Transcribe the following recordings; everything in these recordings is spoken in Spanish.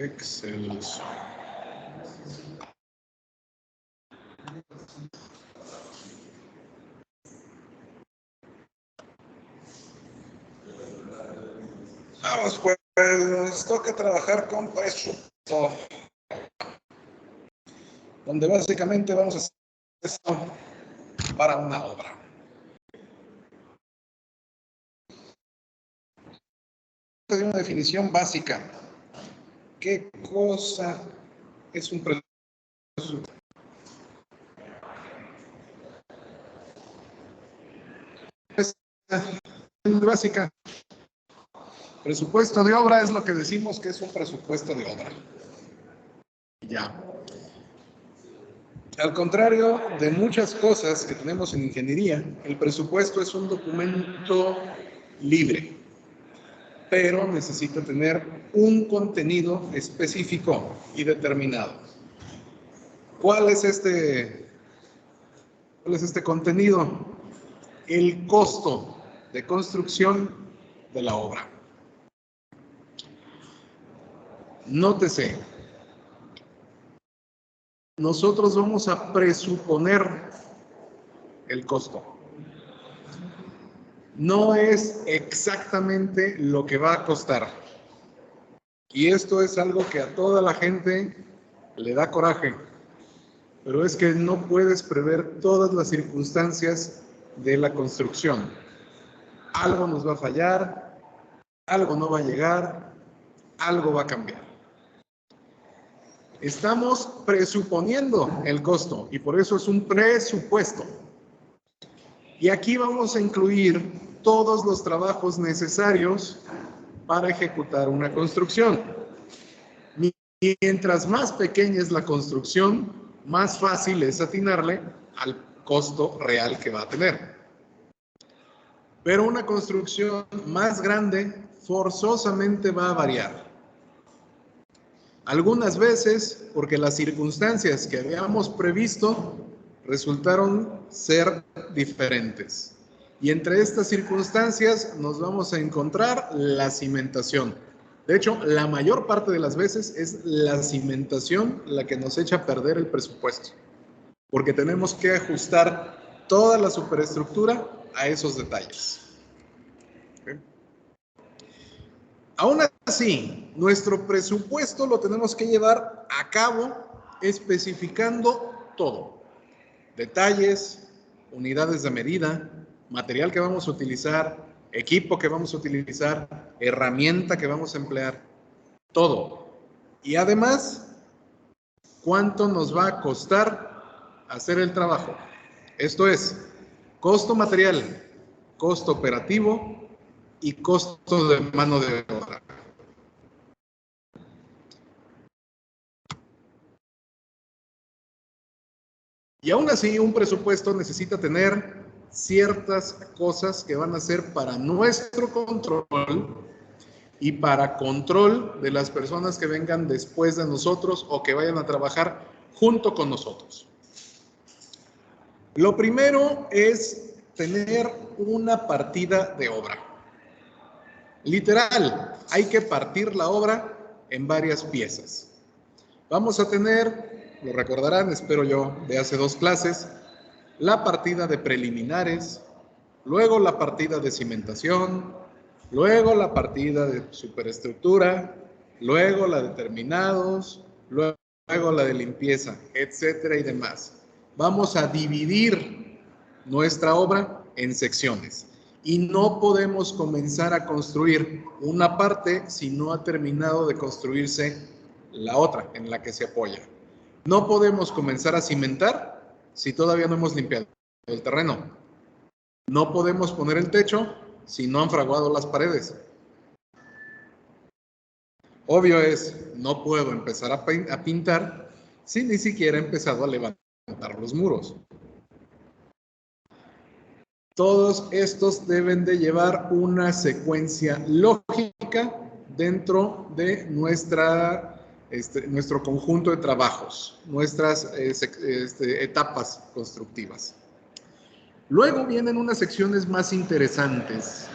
Excelso. Vamos, pues, toca trabajar con presupuesto, donde básicamente vamos a hacer esto para una obra. De una definición básica. ¿Qué cosa es un presupuesto? Es básica. Presupuesto de obra es lo que decimos que es un presupuesto de obra. Ya. Al contrario de muchas cosas que tenemos en ingeniería, el presupuesto es un documento libre, pero necesita tener un contenido específico y determinado. ¿Cuál es este contenido? El costo de construcción de la obra. Nótese, nosotros vamos a presuponer el costo. No es exactamente lo que va a costar. Y esto es algo que a toda la gente le da coraje. Pero es que no puedes prever todas las circunstancias de la construcción. Algo nos va a fallar, algo no va a llegar, algo va a cambiar. Estamos presuponiendo el costo y por eso es un presupuesto. Y aquí vamos a incluir todos los trabajos necesarios para ejecutar una construcción. Mientras más pequeña es la construcción, más fácil es atinarle al costo real que va a tener. Pero una construcción más grande forzosamente va a variar. Algunas veces, porque las circunstancias que habíamos previsto resultaron ser diferentes. Y entre estas circunstancias nos vamos a encontrar la cimentación. De hecho, la mayor parte de las veces es la cimentación la que nos echa a perder el presupuesto. Porque tenemos que ajustar toda la superestructura a esos detalles. ¿Okay? Aún así, nuestro presupuesto lo tenemos que llevar a cabo especificando todo. Detalles, unidades de medida, material que vamos a utilizar, equipo que vamos a utilizar, herramienta que vamos a emplear, todo. Y además, ¿cuánto nos va a costar hacer el trabajo? Esto es, costo material, costo operativo y costo de mano de obra. Y aún así, un presupuesto necesita tener ciertas cosas que van a ser para nuestro control y para control de las personas que vengan después de nosotros o que vayan a trabajar junto con nosotros. Lo primero es tener una partida de obra. Literal, hay que partir la obra en varias piezas. Vamos a tener, lo recordarán, espero yo, de hace 2 clases, la partida de preliminares, luego la partida de cimentación, luego la partida de superestructura, luego la de terminados, luego la de limpieza, etcétera y demás. Vamos a dividir nuestra obra en secciones y no podemos comenzar a construir una parte si no ha terminado de construirse la otra en la que se apoya. No podemos comenzar a cimentar si todavía no hemos limpiado el terreno. No podemos poner el techo si no han fraguado las paredes. Obvio es, no puedo empezar a pintar si ni siquiera he empezado a levantar los muros. Todos estos deben de llevar una secuencia lógica dentro de nuestro conjunto de trabajos, nuestras etapas constructivas. Luego vienen unas secciones más interesantes,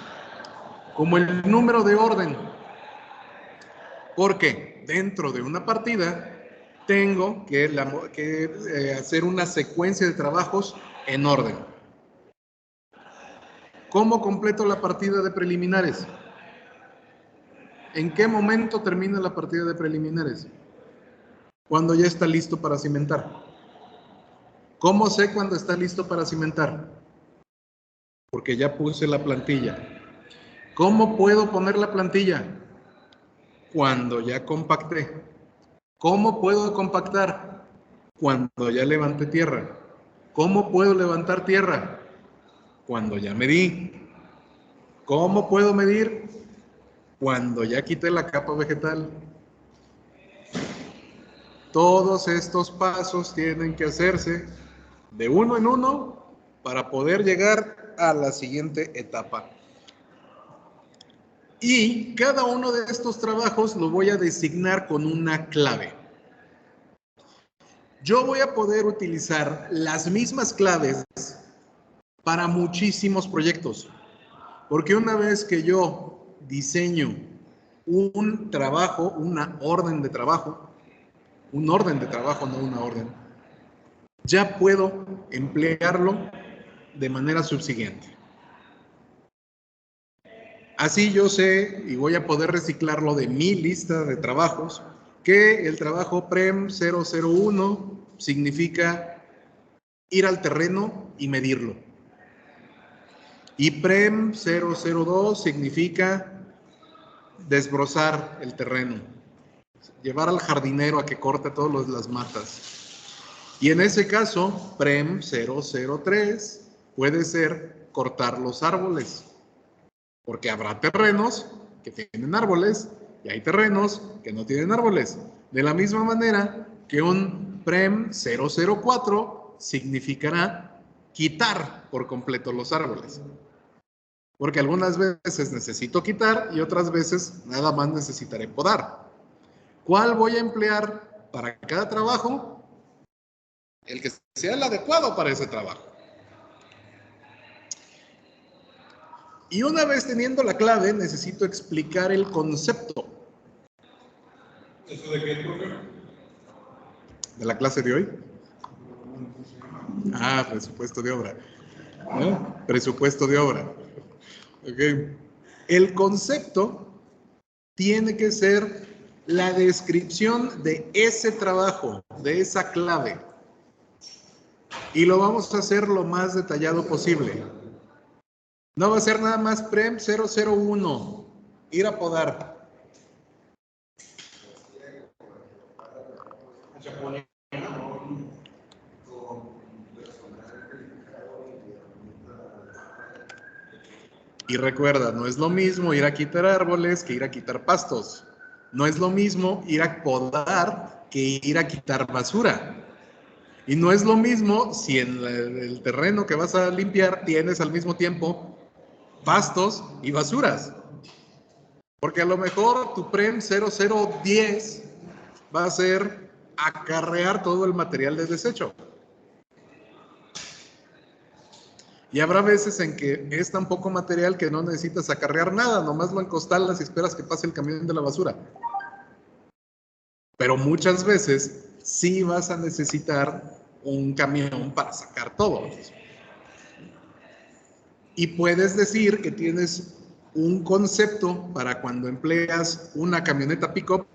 como el número de orden. ¿Por qué? dentro de una partida tengo que hacer una secuencia de trabajos en orden. ¿Cómo completo la partida de preliminares? ¿En qué momento termina la partida de preliminares? Cuando ya está listo para cimentar. ¿Cómo sé cuando está listo para cimentar? Porque ya puse la plantilla. ¿Cómo puedo poner la plantilla? Cuando ya compacté. ¿Cómo puedo compactar? Cuando ya levanté tierra. ¿Cómo puedo levantar tierra? Cuando ya medí. ¿Cómo puedo medir? Cuando ya quité la capa vegetal. Todos estos pasos tienen que hacerse de uno en uno para poder llegar a la siguiente etapa. Y cada uno de estos trabajos lo voy a designar con una clave. Yo voy a poder utilizar las mismas claves para muchísimos proyectos, porque una vez que yo diseño un trabajo, una orden de trabajo, un orden de trabajo, no una orden, ya puedo emplearlo de manera subsiguiente. Así yo sé y voy a poder reciclarlo de mi lista de trabajos, que el trabajo PREM 001 significa ir al terreno y medirlo. Y PREM 002 significa desbrozar el terreno, llevar al jardinero a que corte todas las matas. Y en ese caso, PREM 003 puede ser cortar los árboles, porque habrá terrenos que tienen árboles y hay terrenos que no tienen árboles. De la misma manera que un PREM 004 significará quitar por completo los árboles. Porque algunas veces necesito quitar y otras veces nada más necesitaré podar. ¿Cuál voy a emplear para cada trabajo? El que sea el adecuado para ese trabajo. Y una vez teniendo la clave, necesito explicar el concepto. ¿Eso de qué, profe? ¿De la clase de hoy? Ah, presupuesto de obra. ¿No? Presupuesto de obra. Okay. El concepto tiene que ser la descripción de ese trabajo, de esa clave. Y lo vamos a hacer lo más detallado posible. No va a ser nada más PREM 001, ir a podar. Y recuerda, no es lo mismo ir a quitar árboles que ir a quitar pastos. No es lo mismo ir a podar que ir a quitar basura. Y no es lo mismo si en el terreno que vas a limpiar tienes al mismo tiempo pastos y basuras. Porque a lo mejor tu PREM 0010 va a ser acarrear todo el material de desecho. Y habrá veces en que es tan poco material que no necesitas acarrear nada, nomás lo encostalas y esperas que pase el camión de la basura. Pero muchas veces sí vas a necesitar un camión para sacar todo. Y puedes decir que tienes un concepto para cuando empleas una camioneta pick-up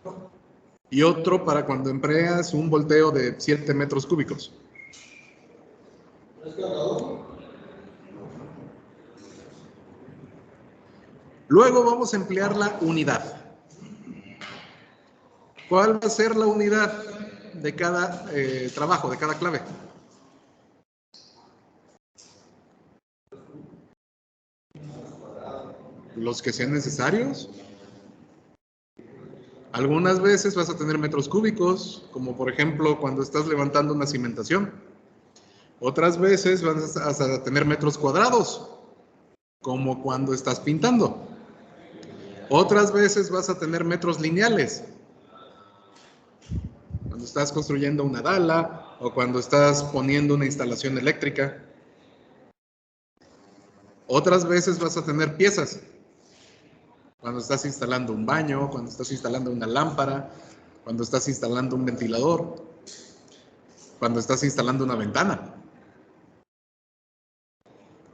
y otro para cuando empleas un volteo de 7 metros cúbicos. Luego vamos a emplear la unidad. ¿Cuál va a ser la unidad de cada trabajo, de cada clave? Los que sean necesarios. Algunas veces vas a tener metros cúbicos, como por ejemplo cuando estás levantando una cimentación. Otras veces vas a tener metros cuadrados, como cuando estás pintando. Otras veces vas a tener metros lineales, cuando estás construyendo una dala o cuando estás poniendo una instalación eléctrica. Otras veces vas a tener piezas, cuando estás instalando un baño, cuando estás instalando una lámpara, cuando estás instalando un ventilador, cuando estás instalando una ventana.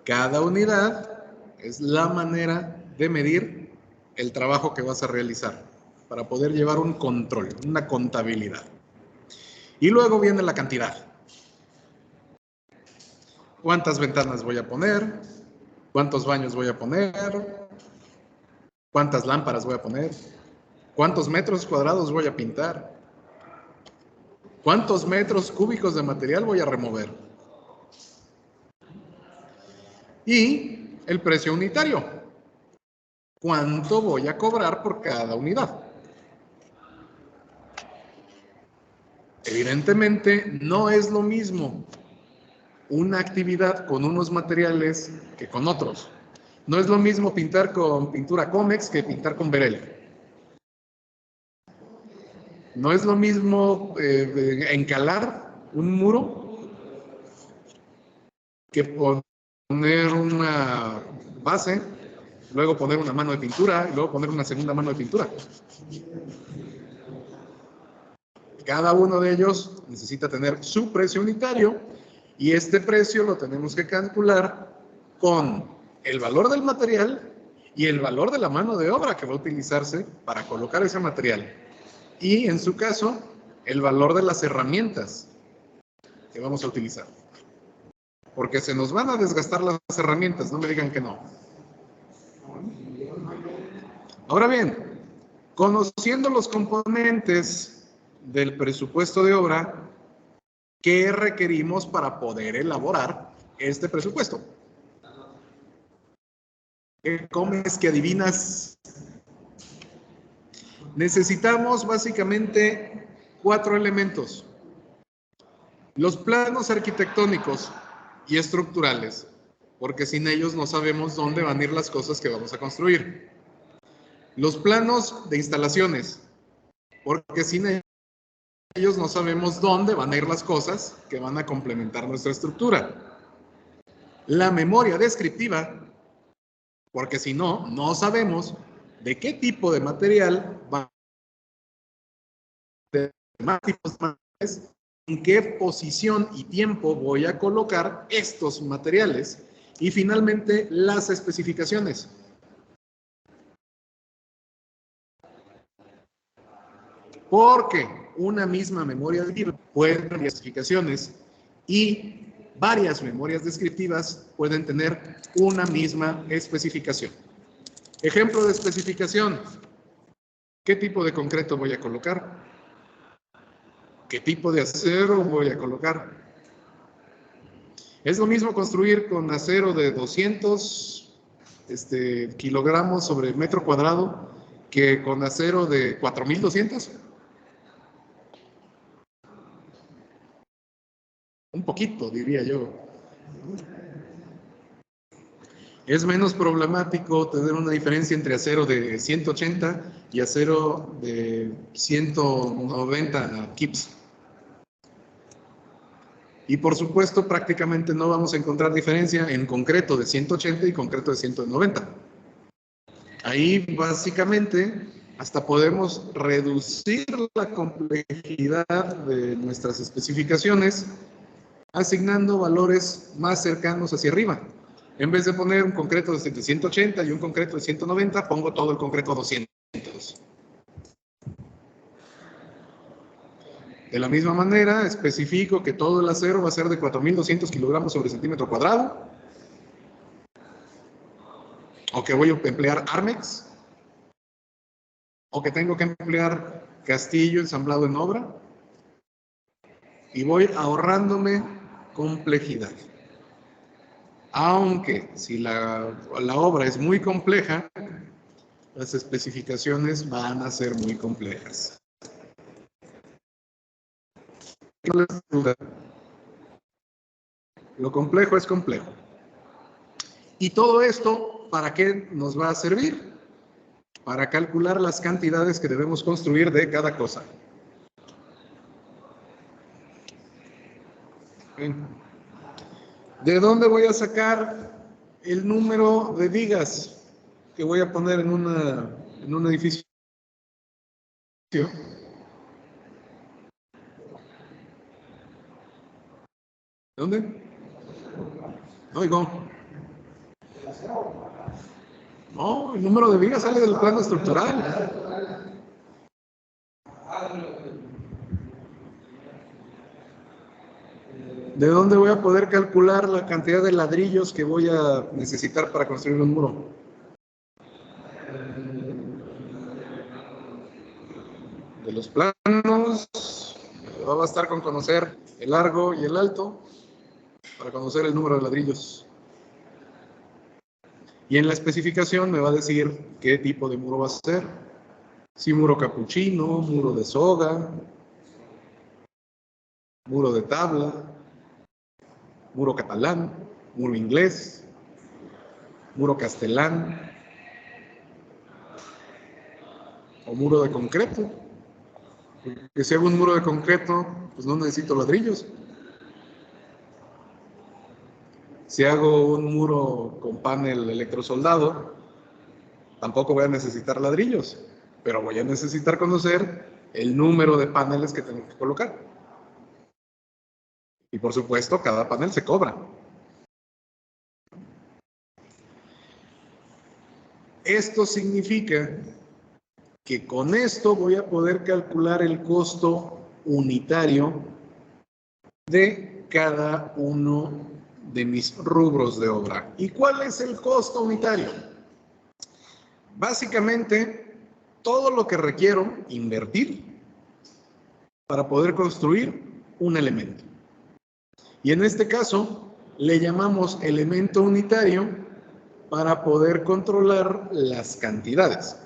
Cada unidad es la manera de medir el trabajo que vas a realizar para poder llevar un control, una contabilidad. Y luego viene la cantidad. ¿Cuántas ventanas voy a poner? ¿Cuántos baños voy a poner? ¿Cuántas lámparas voy a poner? ¿Cuántos metros cuadrados voy a pintar? ¿Cuántos metros cúbicos de material voy a remover? Y el precio unitario. ¿Cuánto voy a cobrar por cada unidad? Evidentemente, no es lo mismo una actividad con unos materiales que con otros. No es lo mismo pintar con pintura Comex que pintar con Verel. No es lo mismo encalar un muro que poner una base, luego poner una mano de pintura y luego poner una segunda mano de pintura. Cada uno de ellos necesita tener su precio unitario y este precio lo tenemos que calcular con el valor del material y el valor de la mano de obra que va a utilizarse para colocar ese material. Y en su caso, el valor de las herramientas que vamos a utilizar. Porque se nos van a desgastar las herramientas, no me digan que no. Ahora bien, conociendo los componentes del presupuesto de obra, ¿qué requerimos para poder elaborar este presupuesto? ¿Qué comes que adivinas? Necesitamos básicamente 4 elementos. Los planos arquitectónicos y estructurales, porque sin ellos no sabemos dónde van a ir las cosas que vamos a construir. Los planos de instalaciones, porque sin ellos no sabemos dónde van a ir las cosas que van a complementar nuestra estructura. La memoria descriptiva, porque si no, no sabemos de qué tipo de material va de más tipos de materiales, en qué posición y tiempo voy a colocar estos materiales. Y finalmente, las especificaciones. Porque una misma memoria descriptiva puede tener especificaciones y varias memorias descriptivas pueden tener una misma especificación. Ejemplo de especificación. ¿Qué tipo de concreto voy a colocar? ¿Qué tipo de acero voy a colocar? Es lo mismo construir con acero de 200 kilogramos sobre metro cuadrado que con acero de 4200. Un poquito, diría yo. Es menos problemático tener una diferencia entre acero de 180 y acero de 190 kips. Y por supuesto, prácticamente no vamos a encontrar diferencia en concreto de 180 y concreto de 190. Ahí básicamente hasta podemos reducir la complejidad de nuestras especificaciones asignando valores más cercanos hacia arriba. En vez de poner un concreto de 180 y un concreto de 190, pongo todo el concreto a 200. De la misma manera, especifico que todo el acero va a ser de 4200 kilogramos sobre centímetro cuadrado, o que voy a emplear Armex, o que tengo que emplear castillo ensamblado en obra, y voy ahorrándome complejidad. Aunque si la obra es muy compleja, las especificaciones van a ser muy complejas. Lo complejo es complejo. Y todo esto, ¿para qué nos va a servir? Para calcular las cantidades que debemos construir de cada cosa. ¿De dónde voy a sacar el número de vigas que voy a poner en un edificio? ¿Dónde? No oigo. No, el número de vigas sale del plano estructural. ¿De dónde voy a poder calcular la cantidad de ladrillos que voy a necesitar para construir un muro? De los planos. Va a bastar con conocer el largo y el alto para conocer el número de ladrillos. Y en la especificación me va a decir qué tipo de muro va a ser. Si muro capuchino, muro de soga, muro de tabla, muro catalán, muro inglés, muro castelán o muro de concreto. Porque si hago un muro de concreto, pues no necesito ladrillos. Si hago un muro con panel electrosoldado, tampoco voy a necesitar ladrillos, pero voy a necesitar conocer el número de paneles que tengo que colocar. Y por supuesto, cada panel se cobra. Esto significa que con esto voy a poder calcular el costo unitario de cada uno de mis rubros de obra. ¿Y cuál es el costo unitario? Básicamente, todo lo que requiero invertir para poder construir un elemento. Y en este caso, le llamamos elemento unitario para poder controlar las cantidades.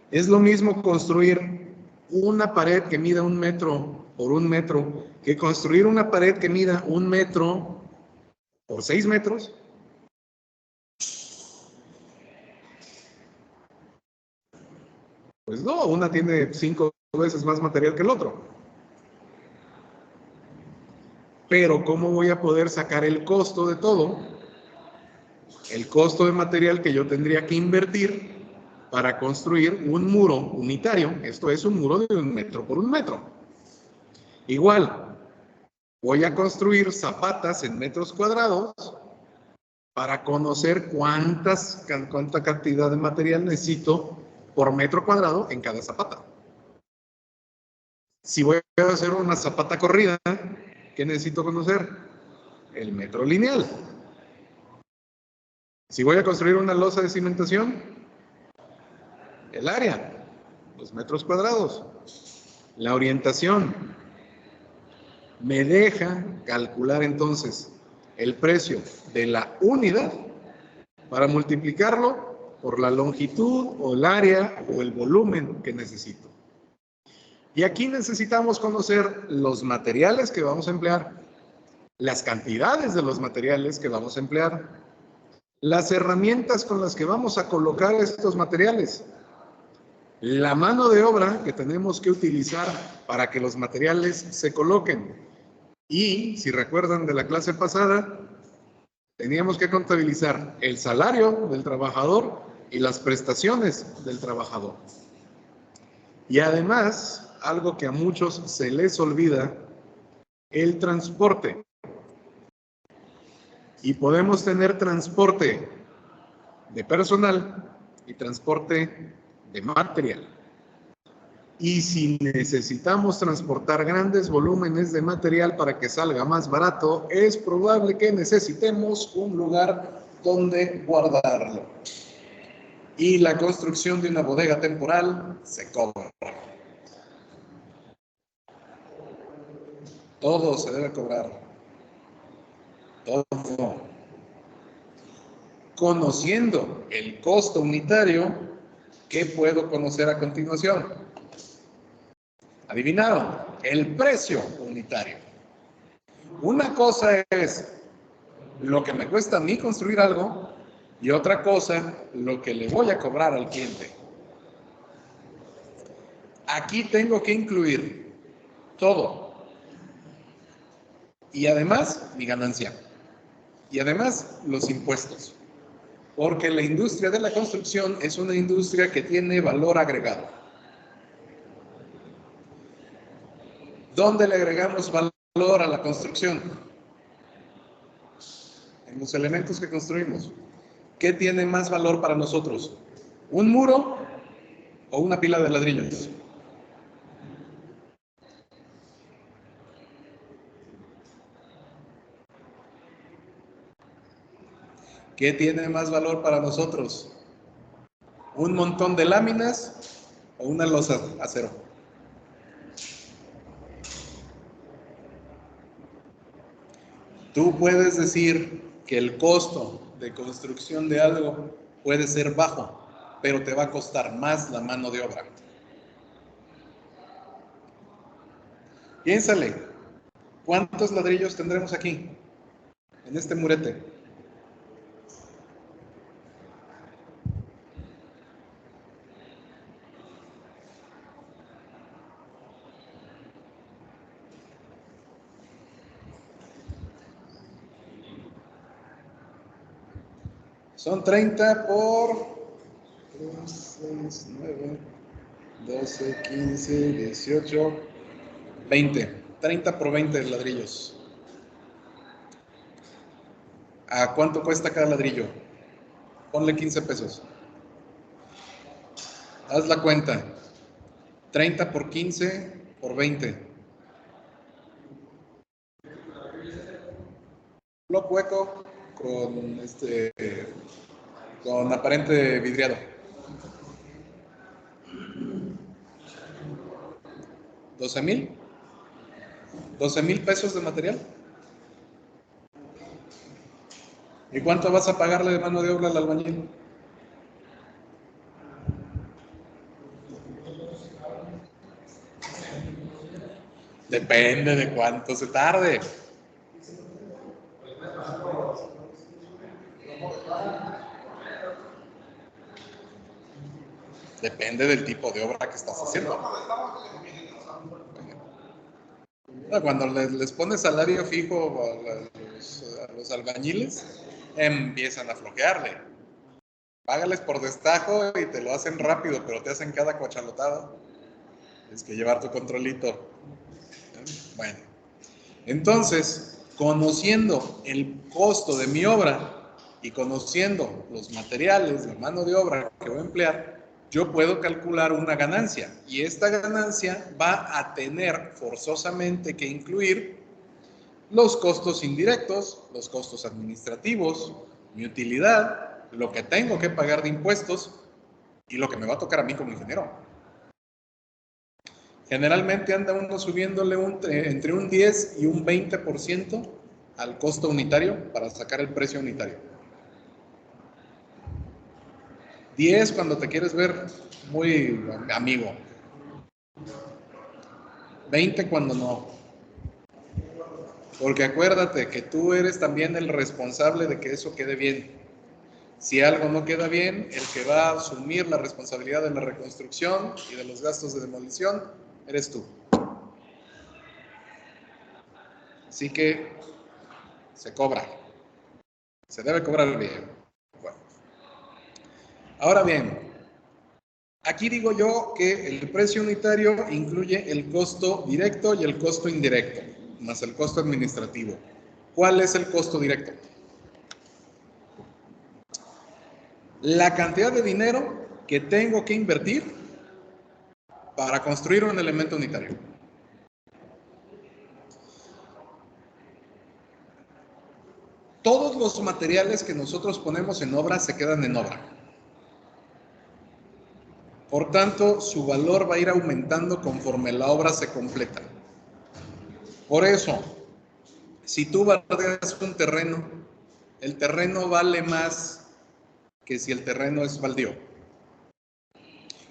Es lo mismo construir una pared que mida 1 metro por 1 metro que construir una pared que mida 1 metro por 6 metros. Pues no, una tiene 5 veces más material que el otro. Pero ¿cómo voy a poder sacar el costo de todo? El costo de material que yo tendría que invertir para construir un muro unitario. Esto es un muro de 1 metro por 1 metro. Igual, voy a construir zapatas en metros cuadrados para conocer cuánta cantidad de material necesito por metro cuadrado en cada zapata. Si voy a hacer una zapata corrida, ¿qué necesito conocer? El metro lineal. Si voy a construir una losa de cimentación, el área, los metros cuadrados. La orientación me deja calcular entonces el precio de la unidad para multiplicarlo por la longitud o el área o el volumen que necesito. Y aquí necesitamos conocer los materiales que vamos a emplear, las cantidades de los materiales que vamos a emplear, las herramientas con las que vamos a colocar estos materiales, la mano de obra que tenemos que utilizar para que los materiales se coloquen. Y, si recuerdan de la clase pasada, teníamos que contabilizar el salario del trabajador y las prestaciones del trabajador. Y además, algo que a muchos se les olvida, el transporte. Y podemos tener transporte de personal y transporte de material. Y si necesitamos transportar grandes volúmenes de material para que salga más barato, es probable que necesitemos un lugar donde guardarlo. Y la construcción de una bodega temporal se cobra. Todo se debe cobrar. Todo. Conociendo el costo unitario, ¿qué puedo conocer a continuación? ¿Adivinaron? El precio unitario. Una cosa es lo que me cuesta a mí construir algo y otra cosa, lo que le voy a cobrar al cliente. Aquí tengo que incluir todo. Y además, mi ganancia. Y además, los impuestos. Porque la industria de la construcción es una industria que tiene valor agregado. ¿Dónde le agregamos valor a la construcción? en los elementos que construimos, ¿qué tiene más valor para nosotros? ¿Un muro o una pila de ladrillos? ¿Qué tiene más valor para nosotros? ¿Un montón de láminas o una losa de acero? Tú puedes decir que el costo de construcción de algo puede ser bajo, pero te va a costar más la mano de obra. Piénsale, ¿cuántos ladrillos tendremos aquí, en este murete? Son 30 por 3, 6, 9, 12, 15, 18, 20. 30 por 20 ladrillos. ¿A cuánto cuesta cada ladrillo? Ponle 15 pesos. Haz la cuenta. 30 por 15 por 20. Bloque hueco con aparente vidriado. 12,000. 12,000 pesos de material. ¿Y cuánto vas a pagarle de mano de obra al albañil? Depende de cuánto se tarde. Depende del tipo de obra que estás haciendo. Cuando les pones salario fijo a los albañiles, empiezan a flojearle. Págales por destajo y te lo hacen rápido, pero te hacen cada cochalotada. Tienes que llevar tu controlito. Bueno, entonces, conociendo el costo de mi obra y conociendo los materiales, la mano de obra que voy a emplear, yo puedo calcular una ganancia. Y esta ganancia va a tener forzosamente que incluir los costos indirectos, los costos administrativos, mi utilidad, lo que tengo que pagar de impuestos y lo que me va a tocar a mí como ingeniero. Generalmente anda uno subiéndole entre un 10 y un 20% al costo unitario para sacar el precio unitario. 10 cuando te quieres ver muy amigo. 20 cuando no. Porque acuérdate que tú eres también el responsable de que eso quede bien. Si algo no queda bien, el que va a asumir la responsabilidad de la reconstrucción y de los gastos de demolición, eres tú. Así que se cobra. Se debe cobrar bien. Bueno. Ahora bien, aquí digo yo que el precio unitario incluye el costo directo y el costo indirecto, más el costo administrativo. ¿Cuál es el costo directo? La cantidad de dinero que tengo que invertir para construir un elemento unitario. Todos los materiales que nosotros ponemos en obra se quedan en obra. Por tanto, su valor va a ir aumentando conforme la obra se completa. Por eso, si tú bardeas un terreno, el terreno vale más que si el terreno es baldío.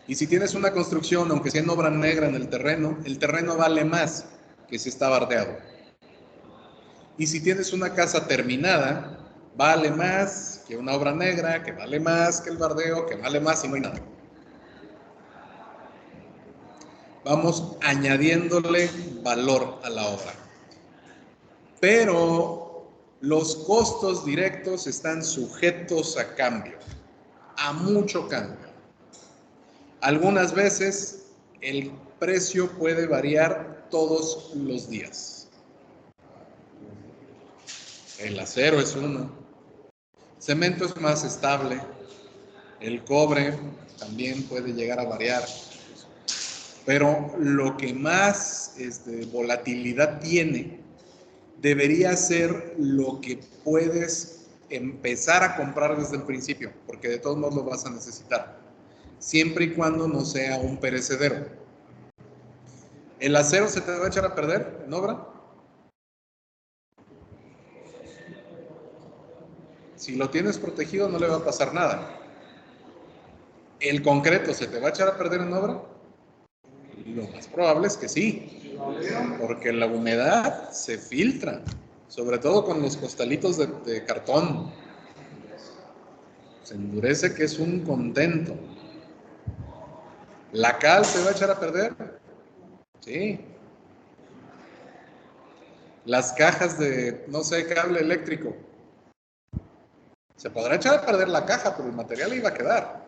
Y si tienes una construcción, aunque sea en obra negra en el terreno vale más que si está bardeado. Y si tienes una casa terminada, vale más que una obra negra, que vale más que el bardeo, que vale más y no hay nada. Vamos añadiéndole valor a la obra. Pero los costos directos están sujetos a cambio, a mucho cambio. Algunas veces el precio puede variar todos los días. El acero es uno, Cemento es más estable. El cobre también puede llegar a variar. Pero lo que más volatilidad tiene debería ser lo que puedes empezar a comprar desde el principio, porque de todos modos lo vas a necesitar, siempre y cuando no sea un perecedero. ¿El acero se te va a echar a perder en obra? Si lo tienes protegido no le va a pasar nada. ¿El concreto se te va a echar a perder en obra? Lo más probable es que sí, porque la humedad se filtra, sobre todo con los costalitos de cartón. Se endurece, que es un contento. ¿La cal se va a echar a perder? Sí. Las cajas de, no sé, cable eléctrico. Se podrá echar a perder la caja, pero el material iba a quedar.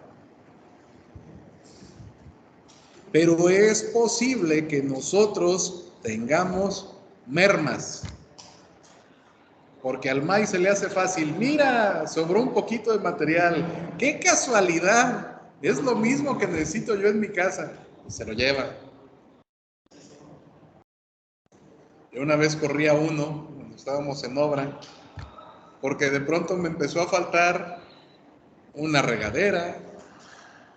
Pero es posible que nosotros tengamos mermas. Porque al maíz se le hace fácil. Mira, sobró un poquito de material. ¡Qué casualidad! Es lo mismo que necesito yo en mi casa. Y se lo lleva. Yo una vez corrí a uno, cuando estábamos en obra, porque de pronto me empezó a faltar una regadera,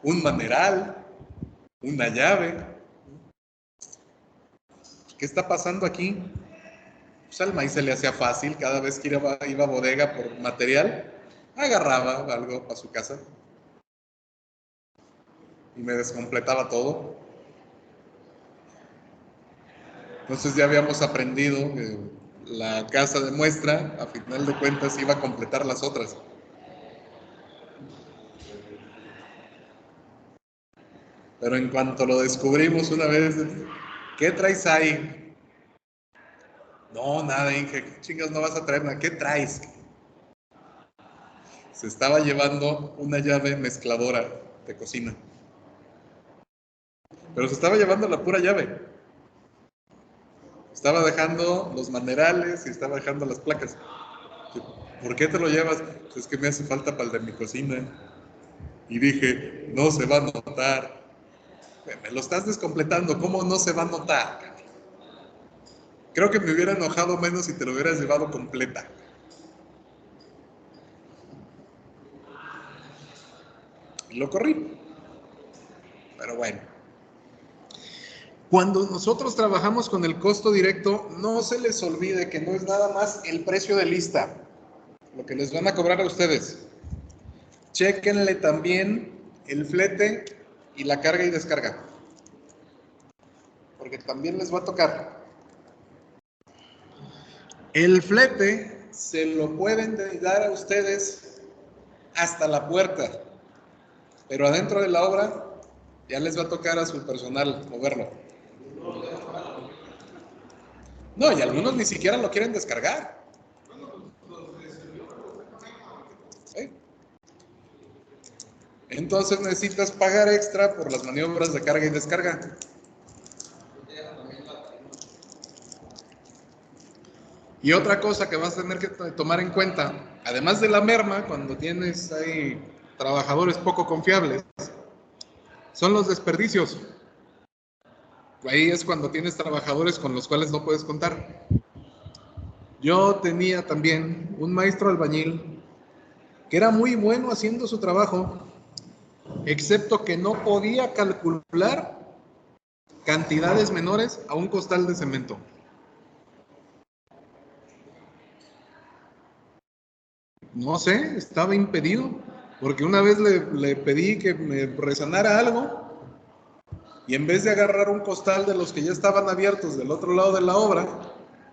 un maneral, una llave. ¿Qué está pasando aquí? Pues al maíz se le hacía fácil, cada vez que iba a bodega por material, agarraba algo para su casa y me descompletaba todo. Entonces ya habíamos aprendido que la casa de muestra, a final de cuentas, iba a completar las otras. Pero en cuanto lo descubrimos una vez, ¿qué traes ahí? No, nada, Inge, ¿qué chingas no vas a traer nada? ¿Qué traes? Se estaba llevando una llave mezcladora de cocina. Pero se estaba llevando la pura llave. Estaba dejando los manerales y estaba dejando las placas. ¿Por qué te lo llevas? Pues es que me hace falta para el de mi cocina. Y dije, no se va a notar. Me lo estás descompletando, ¿cómo no se va a notar? Creo que me hubiera enojado menos si te lo hubieras llevado completa. Y lo corrí. Pero bueno. Cuando nosotros trabajamos con el costo directo, no se les olvide que no es nada más el precio de lista, lo que les van a cobrar a ustedes. Chéquenle también el flete y la carga y descarga, porque también les va a tocar. El flete se lo pueden dar a ustedes hasta la puerta, pero adentro de la obra ya les va a tocar a su personal moverlo. No, y algunos ni siquiera lo quieren descargar. ¿Sí? Entonces necesitas pagar extra por las maniobras de carga y descarga. Y otra cosa que vas a tener que tomar en cuenta, además de la merma, cuando tienes ahí trabajadores poco confiables, son los desperdicios. Ahí es cuando tienes trabajadores con los cuales no puedes contar. Yo tenía también un maestro albañil que era muy bueno haciendo su trabajo, excepto que no podía calcular cantidades menores a un costal de cemento. No sé, estaba impedido, porque una vez le pedí que me resanara algo y en vez de agarrar un costal de los que ya estaban abiertos del otro lado de la obra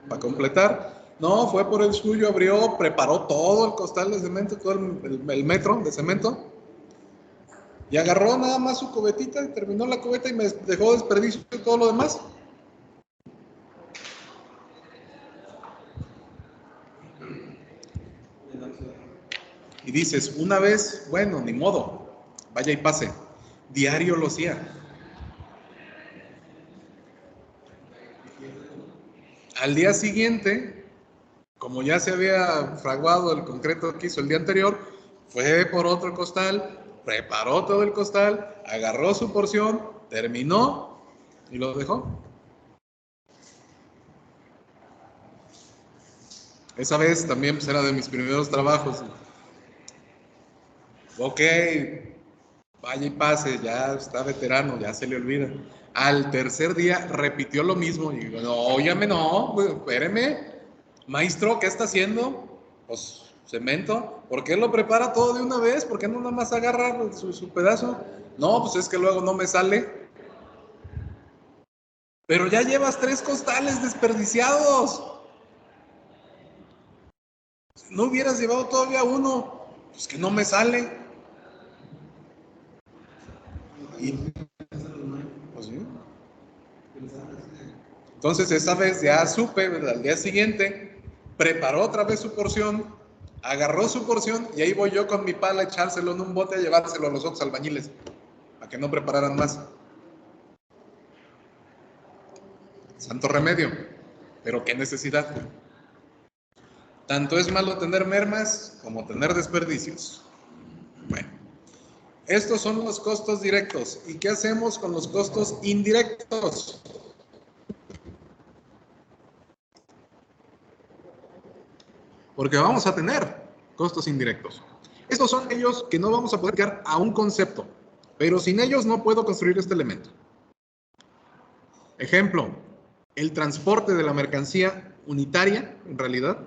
para completar, no, fue por el suyo, abrió, preparó todo el costal de cemento, todo el metro de cemento y agarró nada más su cubetita y terminó la cubeta y me dejó desperdicio y todo lo demás. Y dices, una vez, bueno, ni modo, vaya y pase. Diario lo hacía. Al día siguiente, como ya se había fraguado el concreto que hizo el día anterior, fue por otro costal, preparó todo el costal, agarró su porción, terminó y lo dejó. Esa vez también pues, era de mis primeros trabajos. Ok, vaya y pase, ya está veterano, ya se le olvida. Al tercer día repitió lo mismo y digo, no, óyame, no, pues, espéreme, maestro, ¿qué está haciendo? Pues cemento, ¿por qué lo prepara todo de una vez? ¿Por qué no nada más agarra su pedazo? No, pues es que luego no me sale. Pero ya llevas 3 costales desperdiciados. No hubieras llevado todavía uno, pues que no me sale. Y, pues, ¿sí? Entonces esa vez ya supe, ¿verdad? Al día siguiente preparó otra vez su porción, agarró su porción y ahí voy yo con mi pala a echárselo en un bote a llevárselo a los otros albañiles a que no prepararan más. Santo remedio, pero qué necesidad. Tanto es malo tener mermas como tener desperdicios. Bueno, estos son los costos directos. ¿Y qué hacemos con los costos indirectos? Porque vamos a tener costos indirectos. Estos son aquellos que no vamos a poder aplicar a un concepto, pero sin ellos no puedo construir este elemento. Ejemplo, el transporte de la mercancía unitaria, en realidad,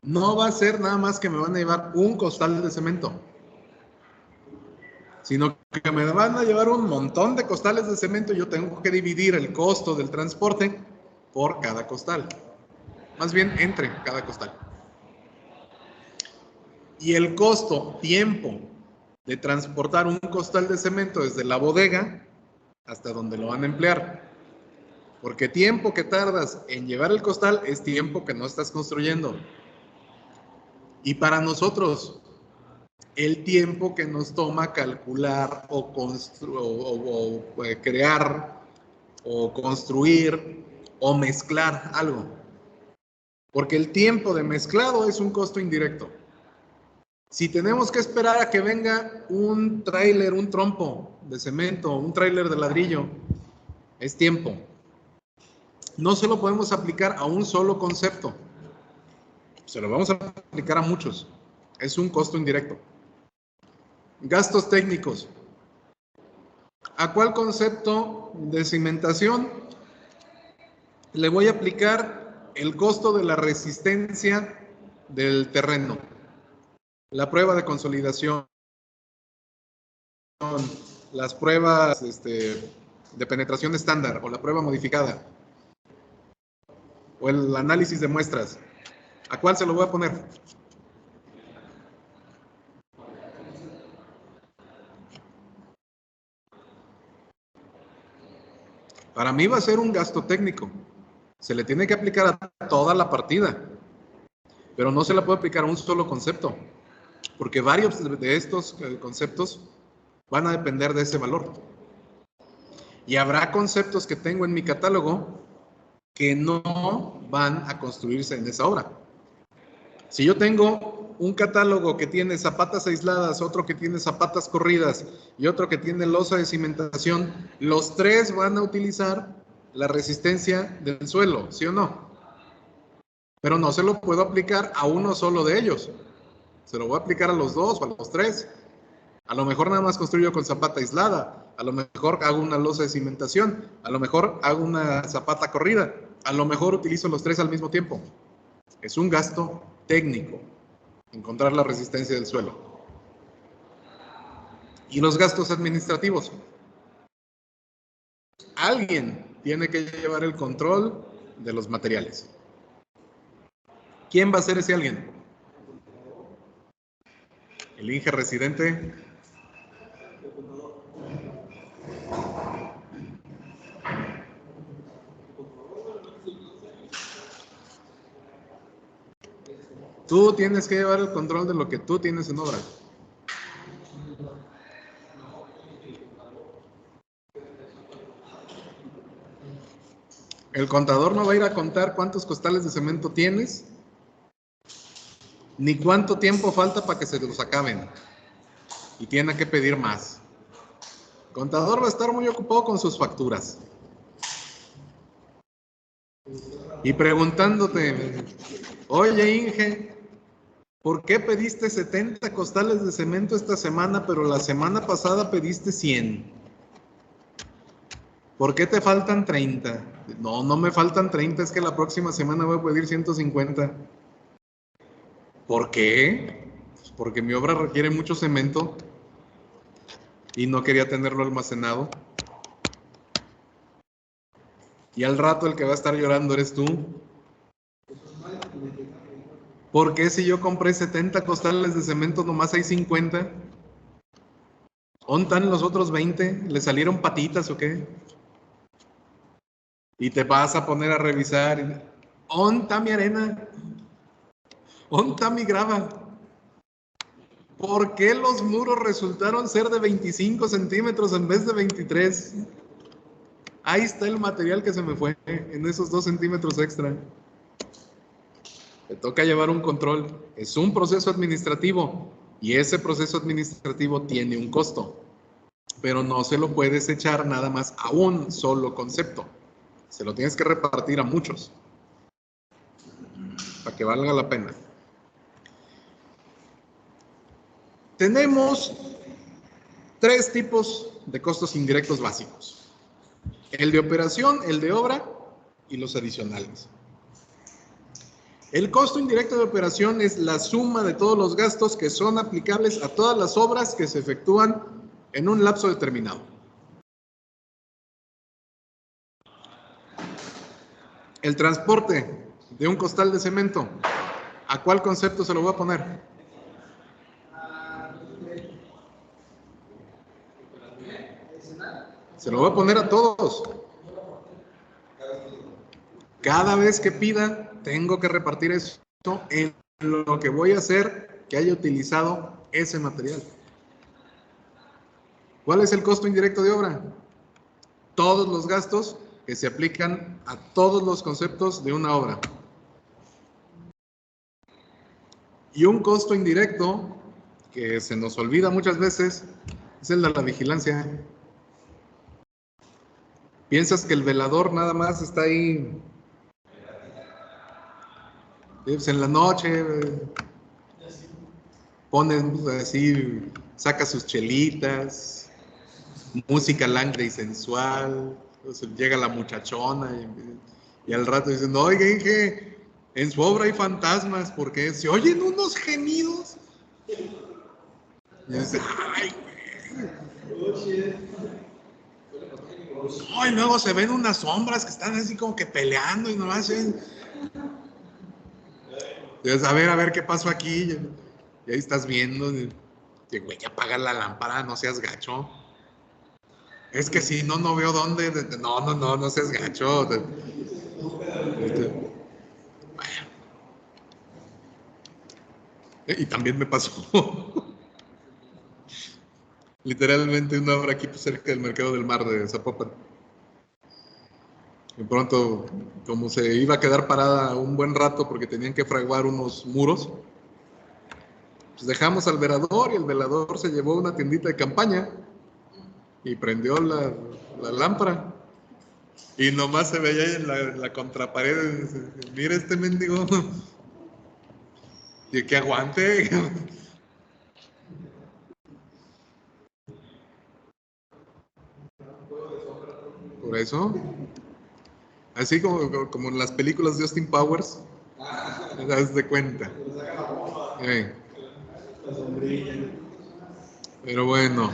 no va a ser nada más que me van a llevar un costal de cemento, sino que me van a llevar un montón de costales de cemento y yo tengo que dividir el costo del transporte por cada costal. Más bien, entre cada costal. Y el costo, tiempo, de transportar un costal de cemento desde la bodega hasta donde lo van a emplear. Porque tiempo que tardas en llevar el costal es tiempo que no estás construyendo. Y para nosotros, el tiempo que nos toma calcular o crear o construir o mezclar algo. Porque el tiempo de mezclado es un costo indirecto. Si tenemos que esperar a que venga un tráiler, un trompo de cemento, un tráiler de ladrillo, es tiempo. No se lo podemos aplicar a un solo concepto. Se lo vamos a aplicar a muchos. Es un costo indirecto. Gastos técnicos. ¿A cuál concepto de cimentación le voy a aplicar el costo de la resistencia del terreno? La prueba de consolidación, las pruebas de penetración estándar o la prueba modificada o el análisis de muestras. ¿A cuál se lo voy a poner? Para mí va a ser un gasto técnico. Se le tiene que aplicar a toda la partida, pero no se la puede aplicar a un solo concepto, porque varios de estos conceptos van a depender de ese valor. Y habrá conceptos que tengo en mi catálogo que no van a construirse en esa obra. Si yo tengo un catálogo que tiene zapatas aisladas, otro que tiene zapatas corridas y otro que tiene losa de cimentación, los tres van a utilizar la resistencia del suelo, ¿sí o no? Pero no se lo puedo aplicar a uno solo de ellos. Se lo voy a aplicar a los dos o a los tres. A lo mejor nada más construyo con zapata aislada. A lo mejor hago una losa de cimentación. A lo mejor hago una zapata corrida. A lo mejor utilizo los tres al mismo tiempo. Es un gasto técnico encontrar la resistencia del suelo. Y los gastos administrativos. Alguien tiene que llevar el control de los materiales. ¿Quién va a ser ese alguien? El Inge residente. Tú tienes que llevar el control de lo que tú tienes en obra. El contador no va a ir a contar cuántos costales de cemento tienes ni cuánto tiempo falta para que se los acaben y tiene que pedir más. El contador va a estar muy ocupado con sus facturas y preguntándote, oye Inge, ¿por qué pediste 70 costales de cemento esta semana, pero la semana pasada pediste 100? ¿Por qué te faltan 30? No, no me faltan 30, es que la próxima semana voy a pedir 150. ¿Por qué? Pues porque mi obra requiere mucho cemento y no quería tenerlo almacenado. Y al rato el que va a estar llorando eres tú. ¿Por qué si yo compré 70 costales de cemento nomás hay 50? ¿Dónde están los otros 20? ¿Le salieron patitas o qué? Y te vas a poner a revisar. ¿Dónde está mi arena? ¿Dónde está mi grava? ¿Por qué los muros resultaron ser de 25 centímetros en vez de 23? Ahí está el material que se me fue en esos 2 centímetros extra. Te toca llevar un control. Es un proceso administrativo y ese proceso administrativo tiene un costo, pero no se lo puedes echar nada más a un solo concepto. Se lo tienes que repartir a muchos para que valga la pena. Tenemos 3 tipos de costos indirectos básicos: el de operación, el de obra y los adicionales. El costo indirecto de operación es la suma de todos los gastos que son aplicables a todas las obras que se efectúan en un lapso determinado. El transporte de un costal de cemento, ¿a cuál concepto se lo voy a poner? Se lo voy a poner a todos. Cada vez que pida, tengo que repartir esto en lo que voy a hacer que haya utilizado ese material. ¿Cuál es el costo indirecto de obra? Todos los gastos que se aplican a todos los conceptos de una obra. Y un costo indirecto que se nos olvida muchas veces es el de la vigilancia. Piensas que el velador nada más está ahí pues en la noche, pone así, saca sus chelitas, música langre y sensual, entonces llega la muchachona y al rato dicen, oiga, Inge, en su obra hay fantasmas porque se oyen unos gemidos. Y dice, ay, y luego se ven unas sombras que están así como que peleando y nomás ven. Entonces, a ver qué pasó aquí. Y ahí estás viendo. Y, güey, apaga la lámpara, no seas gacho. Es que si no, no veo dónde. No seas gacho. Bueno. Y también me pasó. Literalmente una obra aquí cerca del Mercado del Mar de Zapopan. De pronto, como se iba a quedar parada un buen rato porque tenían que fraguar unos muros, pues dejamos al velador y el velador se llevó una tiendita de campaña y prendió la lámpara. Y nomás se veía ahí en la contrapared, mira este mendigo, y que aguante. Por eso, así como en las películas de Austin Powers, te das de cuenta. Pero bueno,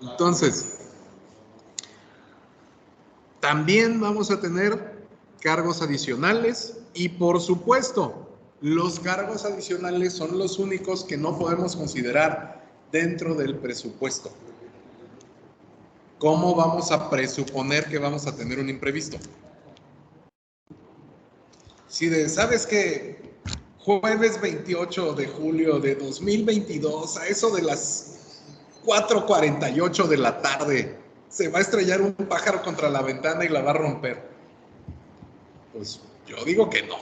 entonces, también vamos a tener cargos adicionales y por supuesto, los cargos adicionales son los únicos que no podemos considerar dentro del presupuesto. ¿Cómo vamos a presuponer que vamos a tener un imprevisto? Si ¿sabes qué? Jueves 28 de julio de 2022, a eso de las 4:48 de la tarde, se va a estrellar un pájaro contra la ventana y la va a romper. Pues yo digo que no.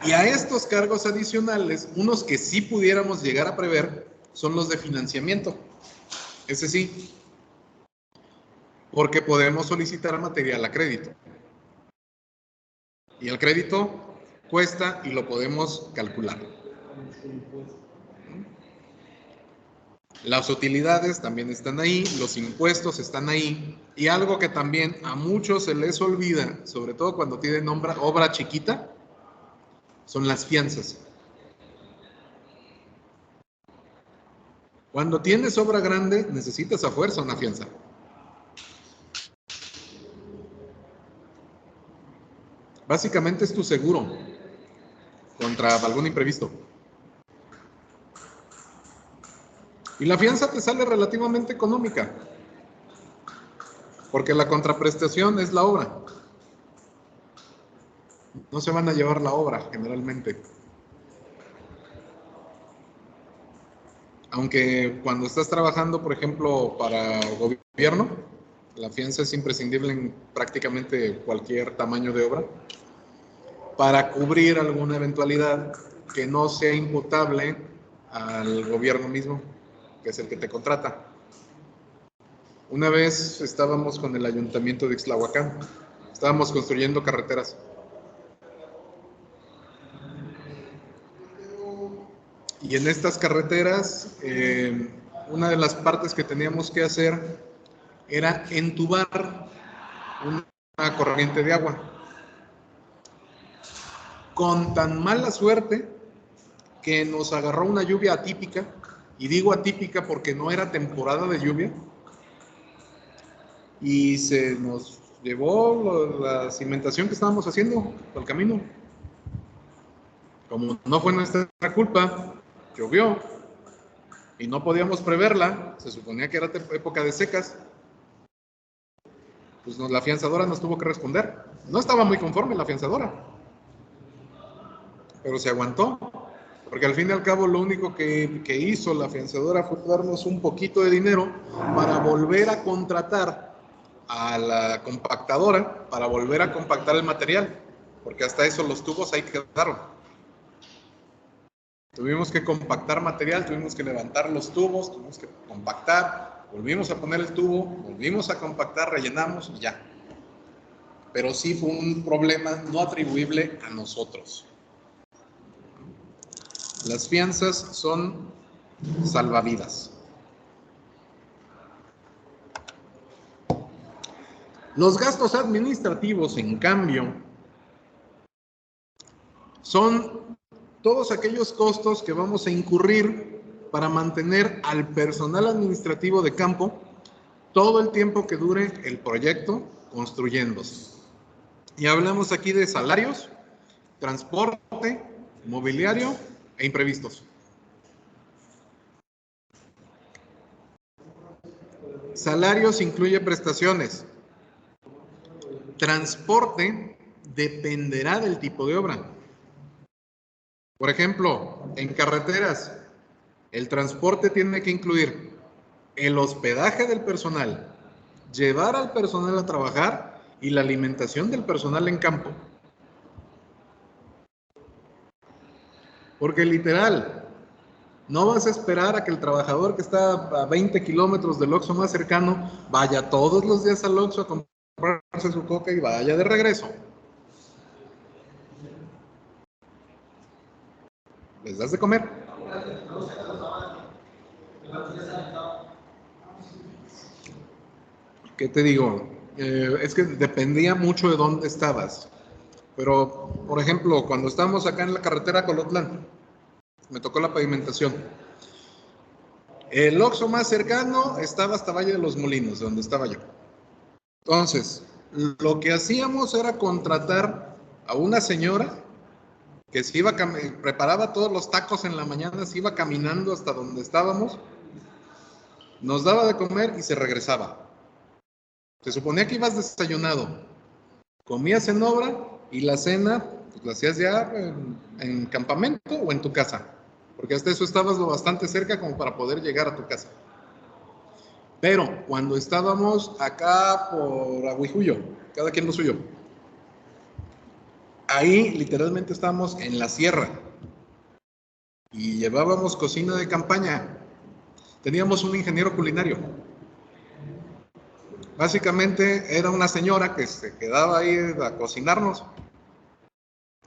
Y a estos cargos adicionales, unos que sí pudiéramos llegar a prever, son los de financiamiento. Ese sí, porque podemos solicitar material a crédito. Y el crédito cuesta y lo podemos calcular. Las utilidades también están ahí, los impuestos están ahí, y algo que también a muchos se les olvida, sobre todo cuando tienen obra chiquita, son las fianzas. Cuando tienes obra grande, necesitas a fuerza una fianza. Básicamente es tu seguro contra algún imprevisto. Y la fianza te sale relativamente económica, porque la contraprestación es la obra. No se van a llevar la obra, generalmente. Aunque cuando estás trabajando, por ejemplo, para gobierno, la fianza es imprescindible en prácticamente cualquier tamaño de obra, para cubrir alguna eventualidad que no sea imputable al gobierno mismo, que es el que te contrata. Una vez estábamos con el ayuntamiento de Ixtlahuacán, estábamos construyendo carreteras. Y en estas carreteras, una de las partes que teníamos que hacer era entubar una corriente de agua. Con tan mala suerte que nos agarró una lluvia atípica, y digo atípica porque no era temporada de lluvia, y se nos llevó la cimentación que estábamos haciendo por el camino. Como no fue nuestra culpa, llovió y no podíamos preverla, se suponía que era época de secas, pues la fianzadora nos tuvo que responder. No estaba muy conforme la fianzadora, pero se aguantó, porque al fin y al cabo lo único que hizo la fianzadora fue darnos un poquito de dinero para volver a contratar a la compactadora, para volver a compactar el material, porque hasta eso los tubos ahí quedaron. Tuvimos que compactar material, tuvimos que levantar los tubos, tuvimos que compactar, volvimos a poner el tubo, volvimos a compactar, rellenamos y ya. Pero sí fue un problema no atribuible a nosotros. Las fianzas son salvavidas. Los gastos administrativos, en cambio, son todos aquellos costos que vamos a incurrir para mantener al personal administrativo de campo todo el tiempo que dure el proyecto construyéndose. Y hablamos aquí de salarios, transporte, mobiliario e imprevistos. Salarios incluye prestaciones. Transporte dependerá del tipo de obra. Por ejemplo, en carreteras, el transporte tiene que incluir el hospedaje del personal, llevar al personal a trabajar y la alimentación del personal en campo. Porque literal, no vas a esperar a que el trabajador que está a 20 kilómetros del Oxxo más cercano vaya todos los días al Oxxo a comprarse su coca y vaya de regreso. ¿Les das de comer? ¿Qué te digo? Es que dependía mucho de dónde estabas. Pero, por ejemplo, cuando estábamos acá en la carretera Colotlán, me tocó la pavimentación. El Oxxo más cercano estaba hasta Valle de los Molinos, donde estaba yo. Entonces, lo que hacíamos era contratar a una señora que se iba, preparaba todos los tacos en la mañana, se iba caminando hasta donde estábamos, nos daba de comer y se regresaba. Se suponía que ibas desayunado, comías en obra y la cena pues la hacías ya en campamento o en tu casa, porque hasta eso estabas lo bastante cerca como para poder llegar a tu casa. Pero cuando estábamos acá por Aguijuyo, cada quien lo suyo, ahí literalmente estábamos en la sierra y llevábamos cocina de campaña. Teníamos un ingeniero culinario. Básicamente era una señora que se quedaba ahí a cocinarnos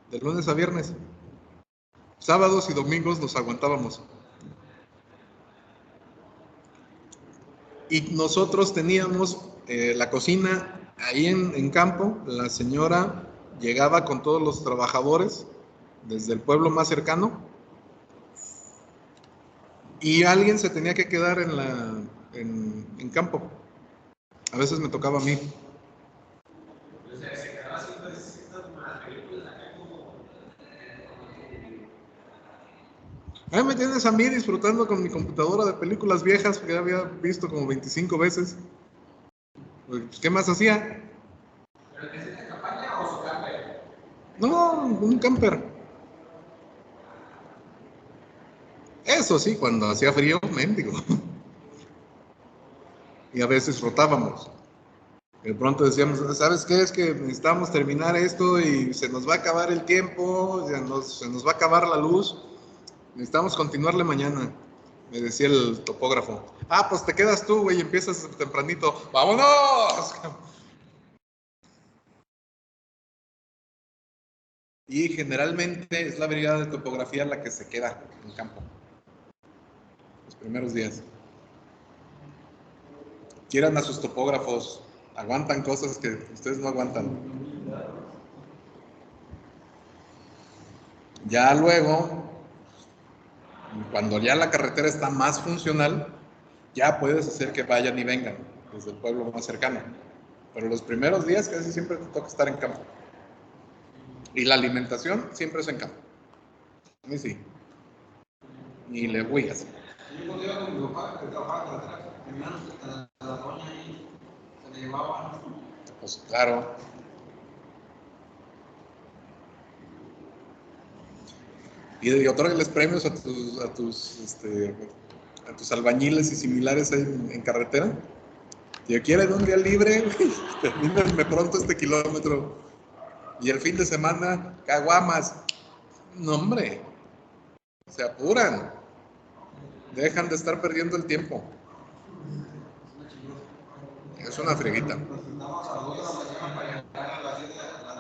de lunes a viernes. Sábados y domingos nos aguantábamos. Y nosotros teníamos la cocina ahí en campo. La señora llegaba con todos los trabajadores desde el pueblo más cercano y alguien se tenía que quedar en campo. A veces me tocaba a mí. Ahí me tienes a mí disfrutando con mi computadora de películas viejas que había visto como 25 veces. Pues, ¿qué más hacía? ¿Pero que es en campaña o su camper? No, un camper. Eso sí, cuando hacía frío, mendigo. Y a veces rotábamos. De pronto decíamos, ¿sabes qué? Es que necesitamos terminar esto y se nos va a acabar el tiempo, se nos va a acabar la luz. Necesitamos continuarle mañana, me decía el topógrafo. Ah, pues te quedas tú, güey, y empiezas tempranito. ¡Vámonos! Y generalmente es la brigada de topografía la que se queda en campo los primeros días. Quieran a sus topógrafos, aguantan cosas que ustedes no aguantan. Ya luego, cuando ya la carretera está más funcional, ya puedes hacer que vayan y vengan desde el pueblo más cercano. Pero los primeros días casi siempre te toca estar en campo. Y la alimentación siempre es en campo. A mí sí. Ni le voy a hacer. Yo cuando iba con mi papá, que trabajaba en carretera, mi hermano a la doña ahí se le llevaba. Pues claro. Y otorgues premios a tus albañiles y similares ahí en carretera. Si quieren un día libre, termínenme pronto este kilómetro. Y el fin de semana, caguamas. No, hombre. Se apuran. Dejan de estar perdiendo el tiempo. Es una frieguita. Nos sentamos a las 2 de la mañana para llegar a las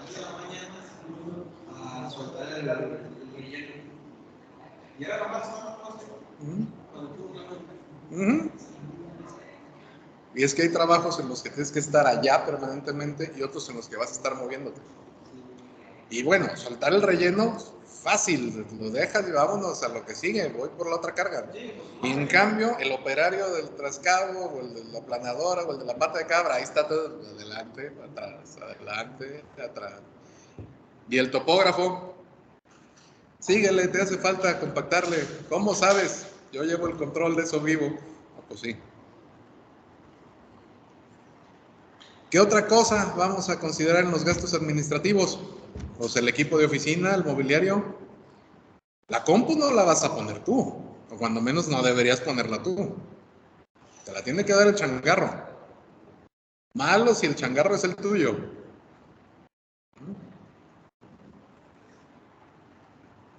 10 de la mañana a soltar el relleno. Y era lo más Y es que hay trabajos en los que tienes que estar allá permanentemente y otros en los que vas a estar moviéndote. Y bueno, soltar el relleno, fácil, lo dejas y vámonos a lo que sigue, voy por la otra carga. Y en cambio, el operario del trascabo, o el de la planadora, o el de la pata de cabra, ahí está todo, adelante, atrás, adelante, atrás. Y el topógrafo, síguele, te hace falta compactarle. ¿Cómo sabes? Yo llevo el control de eso vivo. Pues sí. ¿Qué otra cosa vamos a considerar en los gastos administrativos? Pues el equipo de oficina, el mobiliario. La compu no la vas a poner tú, o cuando menos no deberías ponerla tú. Te la tiene que dar el changarro. Malo si el changarro es el tuyo.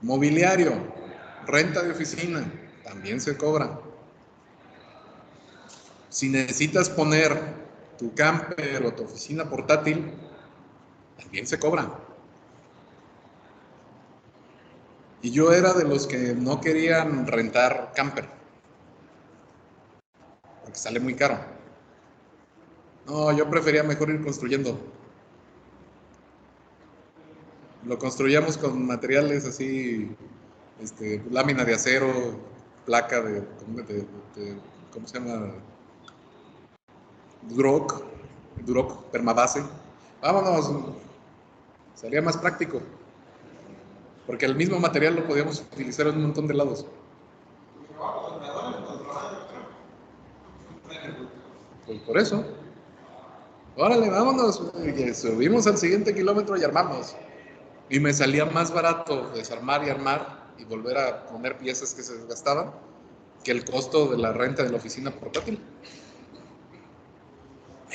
Mobiliario, renta de oficina, también se cobra. Si necesitas poner tu camper o tu oficina portátil, también se cobra. Y yo era de los que no querían rentar camper, porque sale muy caro. No, yo prefería mejor ir construyendo. Lo construíamos con materiales así, lámina de acero, placa de ¿cómo se llama? Duroc, permabase. Vámonos, salía más práctico, porque el mismo material lo podíamos utilizar en un montón de lados. Pues por eso, órale, vámonos, subimos al siguiente kilómetro y armamos. Y me salía más barato desarmar y armar y volver a poner piezas que se desgastaban que el costo de la renta de la oficina portátil.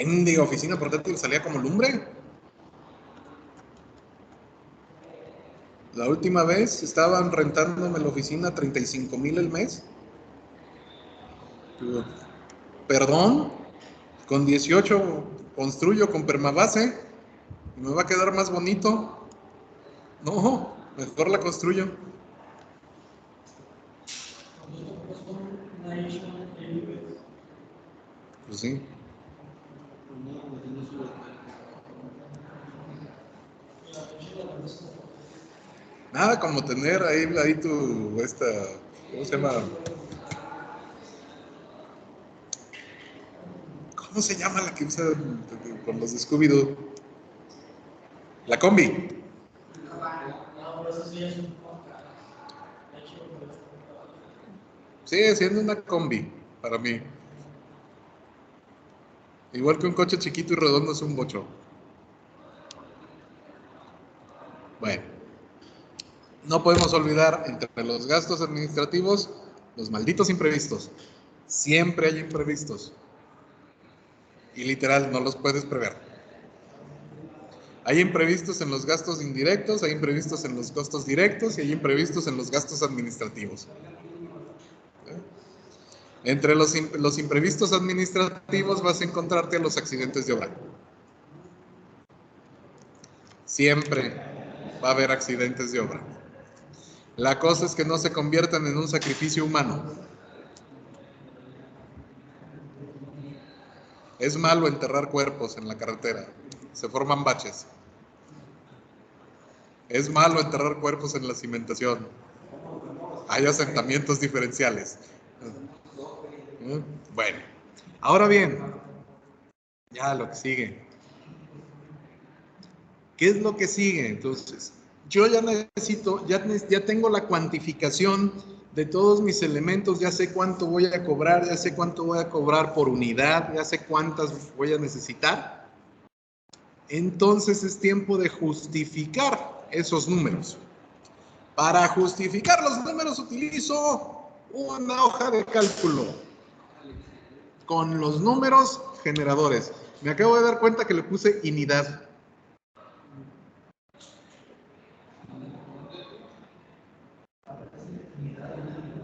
Mendiga oficina portátil salía como lumbre. La última vez estaban rentándome la oficina 35,000 el mes. Digo, perdón, con 18 construyo con permabase y me va a quedar más bonito. No, mejor la construyo. Pues sí. Nada como tener ahí tu, ¿cómo se llama? ¿Cómo se llama la que usan con los de Scooby-Doo? La combi. Sigue siendo una combi para mí. Igual que un coche chiquito y redondo es un bocho. Bueno, no podemos olvidar entre los gastos administrativos los malditos imprevistos. Siempre hay imprevistos. Y literal, no los puedes prever. Hay imprevistos en los gastos indirectos, hay imprevistos en los costos directos y hay imprevistos en los gastos administrativos. Entre los imprevistos administrativos vas a encontrarte a los accidentes de obra. Siempre va a haber accidentes de obra. La cosa es que no se conviertan en un sacrificio humano. Es malo enterrar cuerpos en la carretera. Se forman baches. Es malo enterrar cuerpos en la cimentación. Hay asentamientos diferenciales. Bueno, ahora bien, ya lo que sigue. ¿Qué es lo que sigue? Entonces, yo ya necesito, ya tengo la cuantificación de todos mis elementos, ya sé cuánto voy a cobrar, ya sé cuánto voy a cobrar por unidad, ya sé cuántas voy a necesitar. Entonces es tiempo de justificar esos números. Para justificar los números utilizo una hoja de cálculo con los números generadores. Me acabo de dar cuenta que le puse unidad.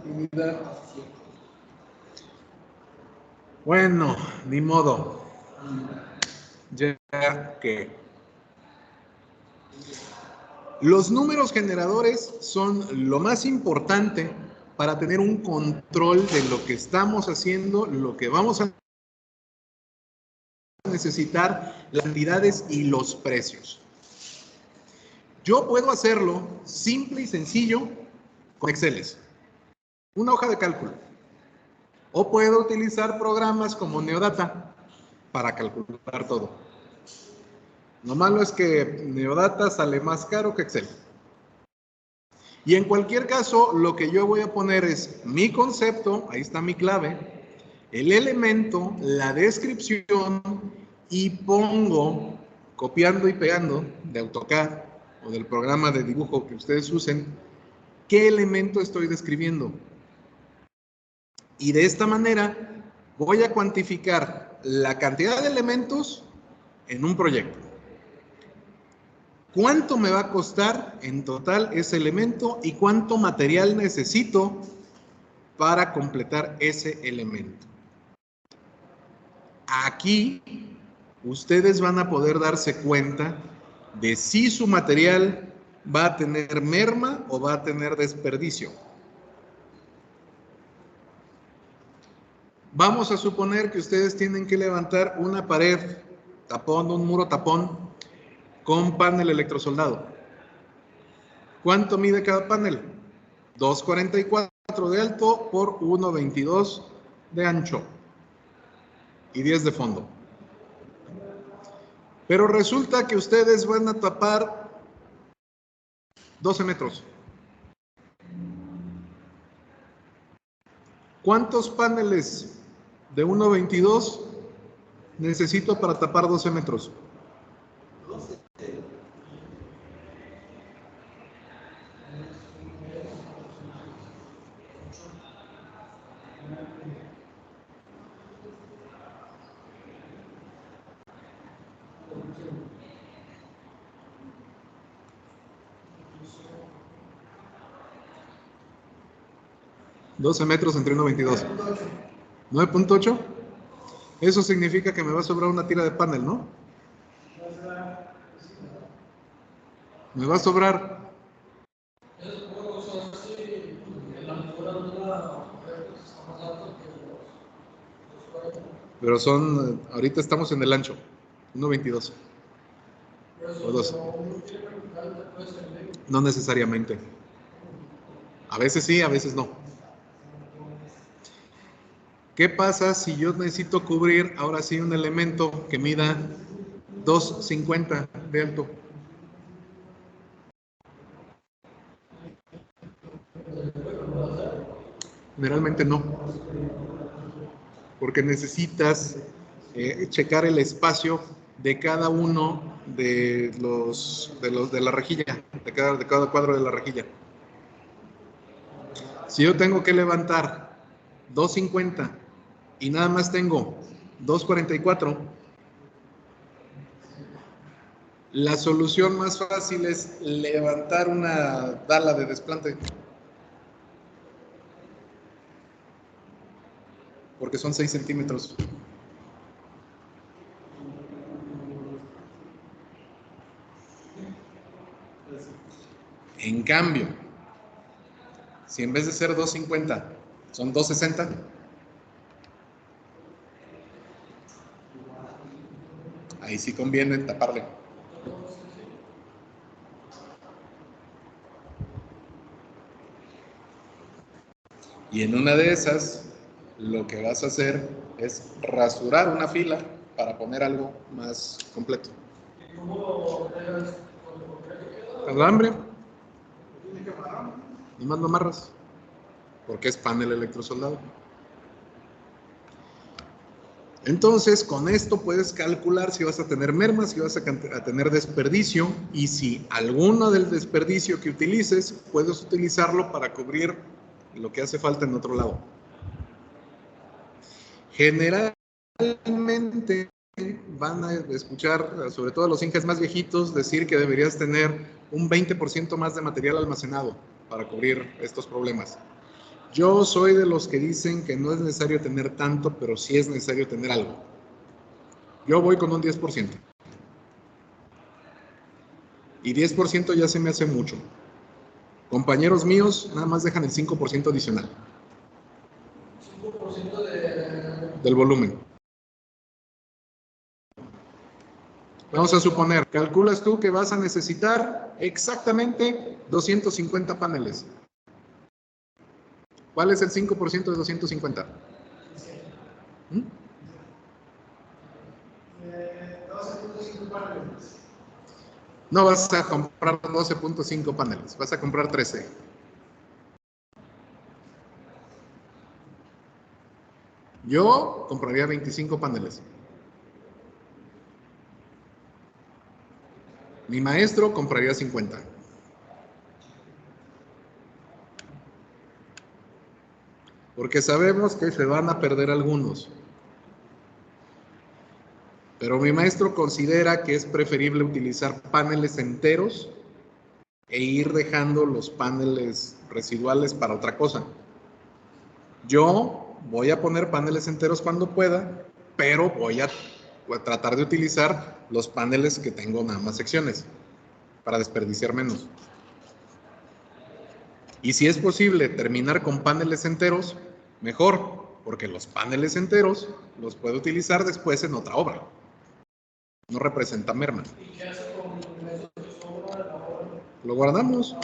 Unidad. Bueno, ni modo. Ya que los números generadores son lo más importante para tener un control de lo que estamos haciendo, lo que vamos a necesitar, las cantidades y los precios. Yo puedo hacerlo simple y sencillo con Excel, una hoja de cálculo. O puedo utilizar programas como Neodata para calcular todo. Lo malo es que Neodata sale más caro que Excel. Y en cualquier caso, lo que yo voy a poner es mi concepto, ahí está mi clave, el elemento, la descripción y pongo, copiando y pegando de AutoCAD o del programa de dibujo que ustedes usen, qué elemento estoy describiendo. Y de esta manera voy a cuantificar la cantidad de elementos en un proyecto. ¿Cuánto me va a costar en total ese elemento y cuánto material necesito para completar ese elemento? Aquí ustedes van a poder darse cuenta de si su material va a tener merma o va a tener desperdicio. Vamos a suponer que ustedes tienen que levantar una pared tapón, un muro tapón con panel electrosoldado. ¿Cuánto mide cada panel? 2.44 de alto por 1.22 de ancho y 10 de fondo. Pero resulta que ustedes van a tapar 12 metros. ¿Cuántos paneles de 1.22 necesito para tapar 12 metros? 12 metros entre 1.22. 9.8. Eso significa que me va a sobrar una tira de panel, ¿no? Me va a sobrar. Pero son, ahorita estamos en el ancho, 1.22. O 12. No necesariamente. A veces sí, a veces no. ¿Qué pasa si yo necesito cubrir ahora sí un elemento que mida 2.50 de alto? Generalmente no, porque necesitas checar el espacio de cada uno de la rejilla, de cada cuadro de la rejilla. Si yo tengo que levantar 2.50 y nada más tengo 2.44, la solución más fácil es levantar una dala de desplante. Porque son 6 centímetros. En cambio, si en vez de ser 2.50 son 2.60, ahí sí conviene taparle. Y en una de esas, lo que vas a hacer es rasurar una fila para poner algo más completo. Alambre. Y más lo amarras. Porque es panel electrosoldado. Entonces, con esto puedes calcular si vas a tener mermas, si vas a tener desperdicio, y si alguno del desperdicio que utilices, puedes utilizarlo para cubrir lo que hace falta en otro lado. Generalmente van a escuchar, sobre todo los inges más viejitos, decir que deberías tener un 20% más de material almacenado para cubrir estos problemas. Yo soy de los que dicen que no es necesario tener tanto, pero sí es necesario tener algo. Yo voy con un 10%. Y 10% ya se me hace mucho. Compañeros míos nada más dejan el 5% adicional. 5% del volumen. Vamos a suponer, calculas tú que vas a necesitar exactamente 250 paneles. ¿Cuál es el 5% de 250? 12.5 paneles. No vas a comprar 12.5 paneles, vas a comprar 13. Yo compraría 25 paneles. Mi maestro compraría 50. Porque sabemos que se van a perder algunos. Pero mi maestro considera que es preferible utilizar paneles enteros e ir dejando los paneles residuales para otra cosa. Yo voy a poner paneles enteros cuando pueda, pero voy a tratar de utilizar los paneles que tengo en ambas secciones para desperdiciar menos. Y si es posible terminar con paneles enteros, mejor, porque los paneles enteros los puedo utilizar después en otra obra. No representa merma. ¿Y qué hace con eso que sobra de la obra? Lo guardamos.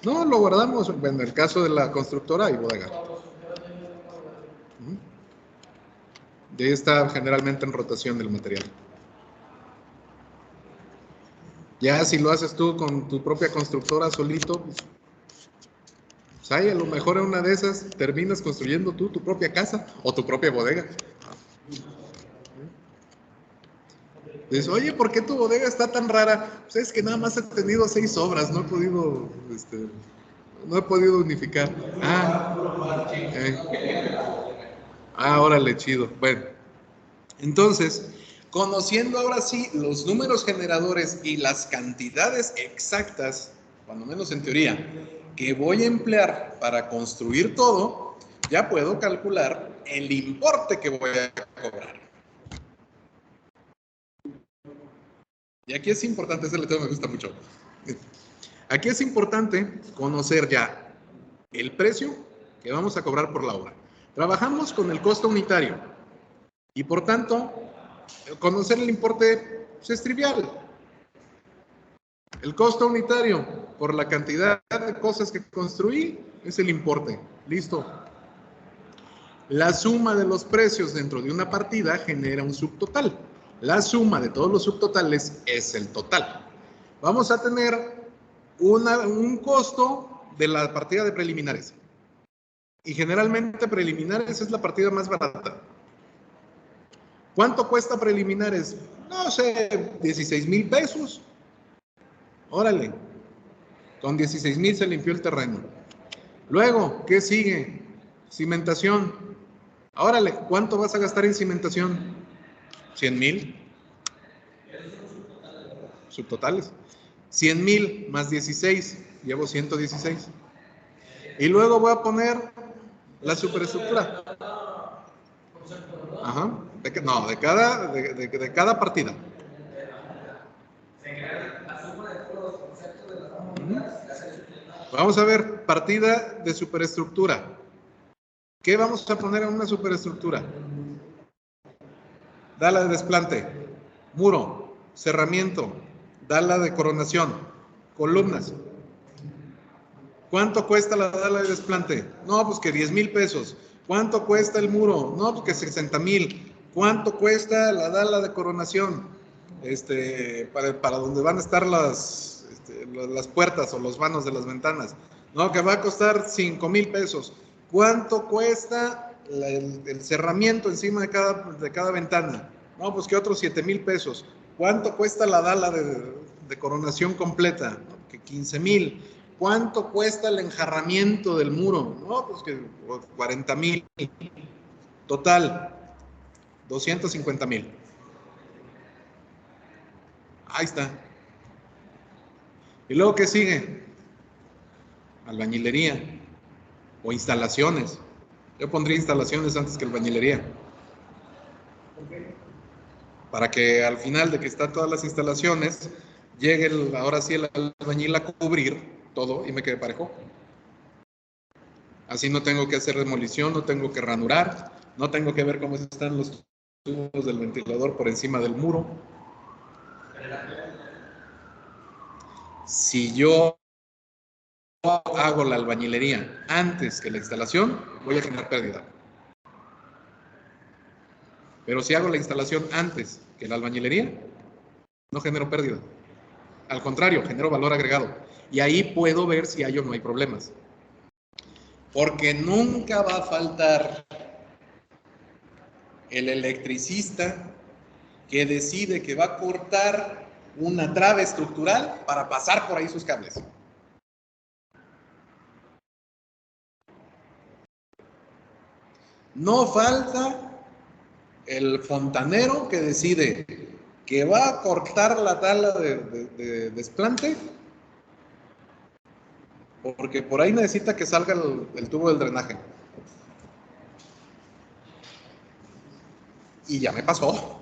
No, lo guardamos. En el caso de la constructora y bodega. De ahí está generalmente en rotación el material. Ya si lo haces tú con tu propia constructora solito, pues ahí a lo mejor en una de esas terminas construyendo tú tu propia casa o tu propia bodega. Dices, oye, ¿por qué tu bodega está tan rara? Pues es que nada más he tenido 6 obras, no he podido unificar. Órale, chido. Bueno, entonces, conociendo ahora sí los números generadores y las cantidades exactas, cuando menos en teoría, que voy a emplear para construir todo, ya puedo calcular el importe que voy a cobrar. Y aquí es importante, ese letrero me gusta mucho. Aquí es importante conocer ya el precio que vamos a cobrar por la obra. Trabajamos con el costo unitario y por tanto, conocer el importe pues, es trivial. El costo unitario por la cantidad de cosas que construí es el importe. Listo. La suma de los precios dentro de una partida genera un subtotal. La suma de todos los subtotales es el total. Vamos a tener un costo de la partida de preliminares. Y generalmente preliminares es la partida más barata. ¿Cuánto cuesta preliminares? No sé, 16,000 pesos. Órale. Con 16,000 se limpió el terreno. Luego, ¿qué sigue? Cimentación. Órale, ¿cuánto vas a gastar en cimentación? 100,000. Subtotales. 100,000 más 16, llevo 116. Y luego voy a poner la superestructura. Ajá. No, de cada partida. Vamos a ver, partida de superestructura. ¿Qué vamos a poner en una superestructura? Dala de desplante, muro, cerramiento, dala de coronación, columnas. ¿Cuánto cuesta la dala de desplante? No, pues que 10,000 pesos. ¿Cuánto cuesta el muro? No, pues que 60,000. ¿Cuánto cuesta la dala de coronación? Para donde van a estar las puertas o los vanos de las ventanas. No, que va a costar 5,000 pesos. ¿Cuánto cuesta el cerramiento encima de cada ventana? No, pues que otros 7,000 pesos. ¿Cuánto cuesta la dala de coronación completa? No, que 15,000. ¿Cuánto cuesta el enjarramiento del muro? No, pues que 40,000. Total, 250,000. Ahí está. ¿Y luego qué sigue? Albañilería o instalaciones. Yo pondría instalaciones antes que albañilería. Para que al final de que están todas las instalaciones, llegue ahora sí el albañil a cubrir todo y me quede parejo. Así no tengo que hacer demolición, no tengo que ranurar, no tengo que ver cómo están los tubos del ventilador por encima del muro. Si yo hago la albañilería antes que la instalación, voy a generar pérdida. Pero si hago la instalación antes que la albañilería, no genero pérdida. Al contrario, genero valor agregado. Y ahí puedo ver si hay o no hay problemas. Porque nunca va a faltar el electricista que decide que va a cortar una trave estructural para pasar por ahí sus cables. No falta el fontanero que decide que va a cortar la tala de desplante porque por ahí necesita que salga el tubo del drenaje. Y ya me pasó.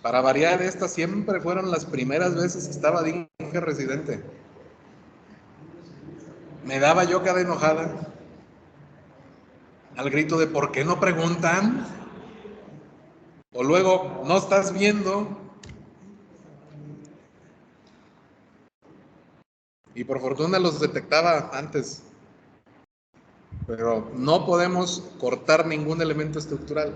Para variar, estas siempre fueron las primeras veces que estaba de residente. Me daba yo cada enojada al grito de ¿por qué no preguntan? O luego, ¿no estás viendo? Y por fortuna los detectaba antes. Pero no podemos cortar ningún elemento estructural.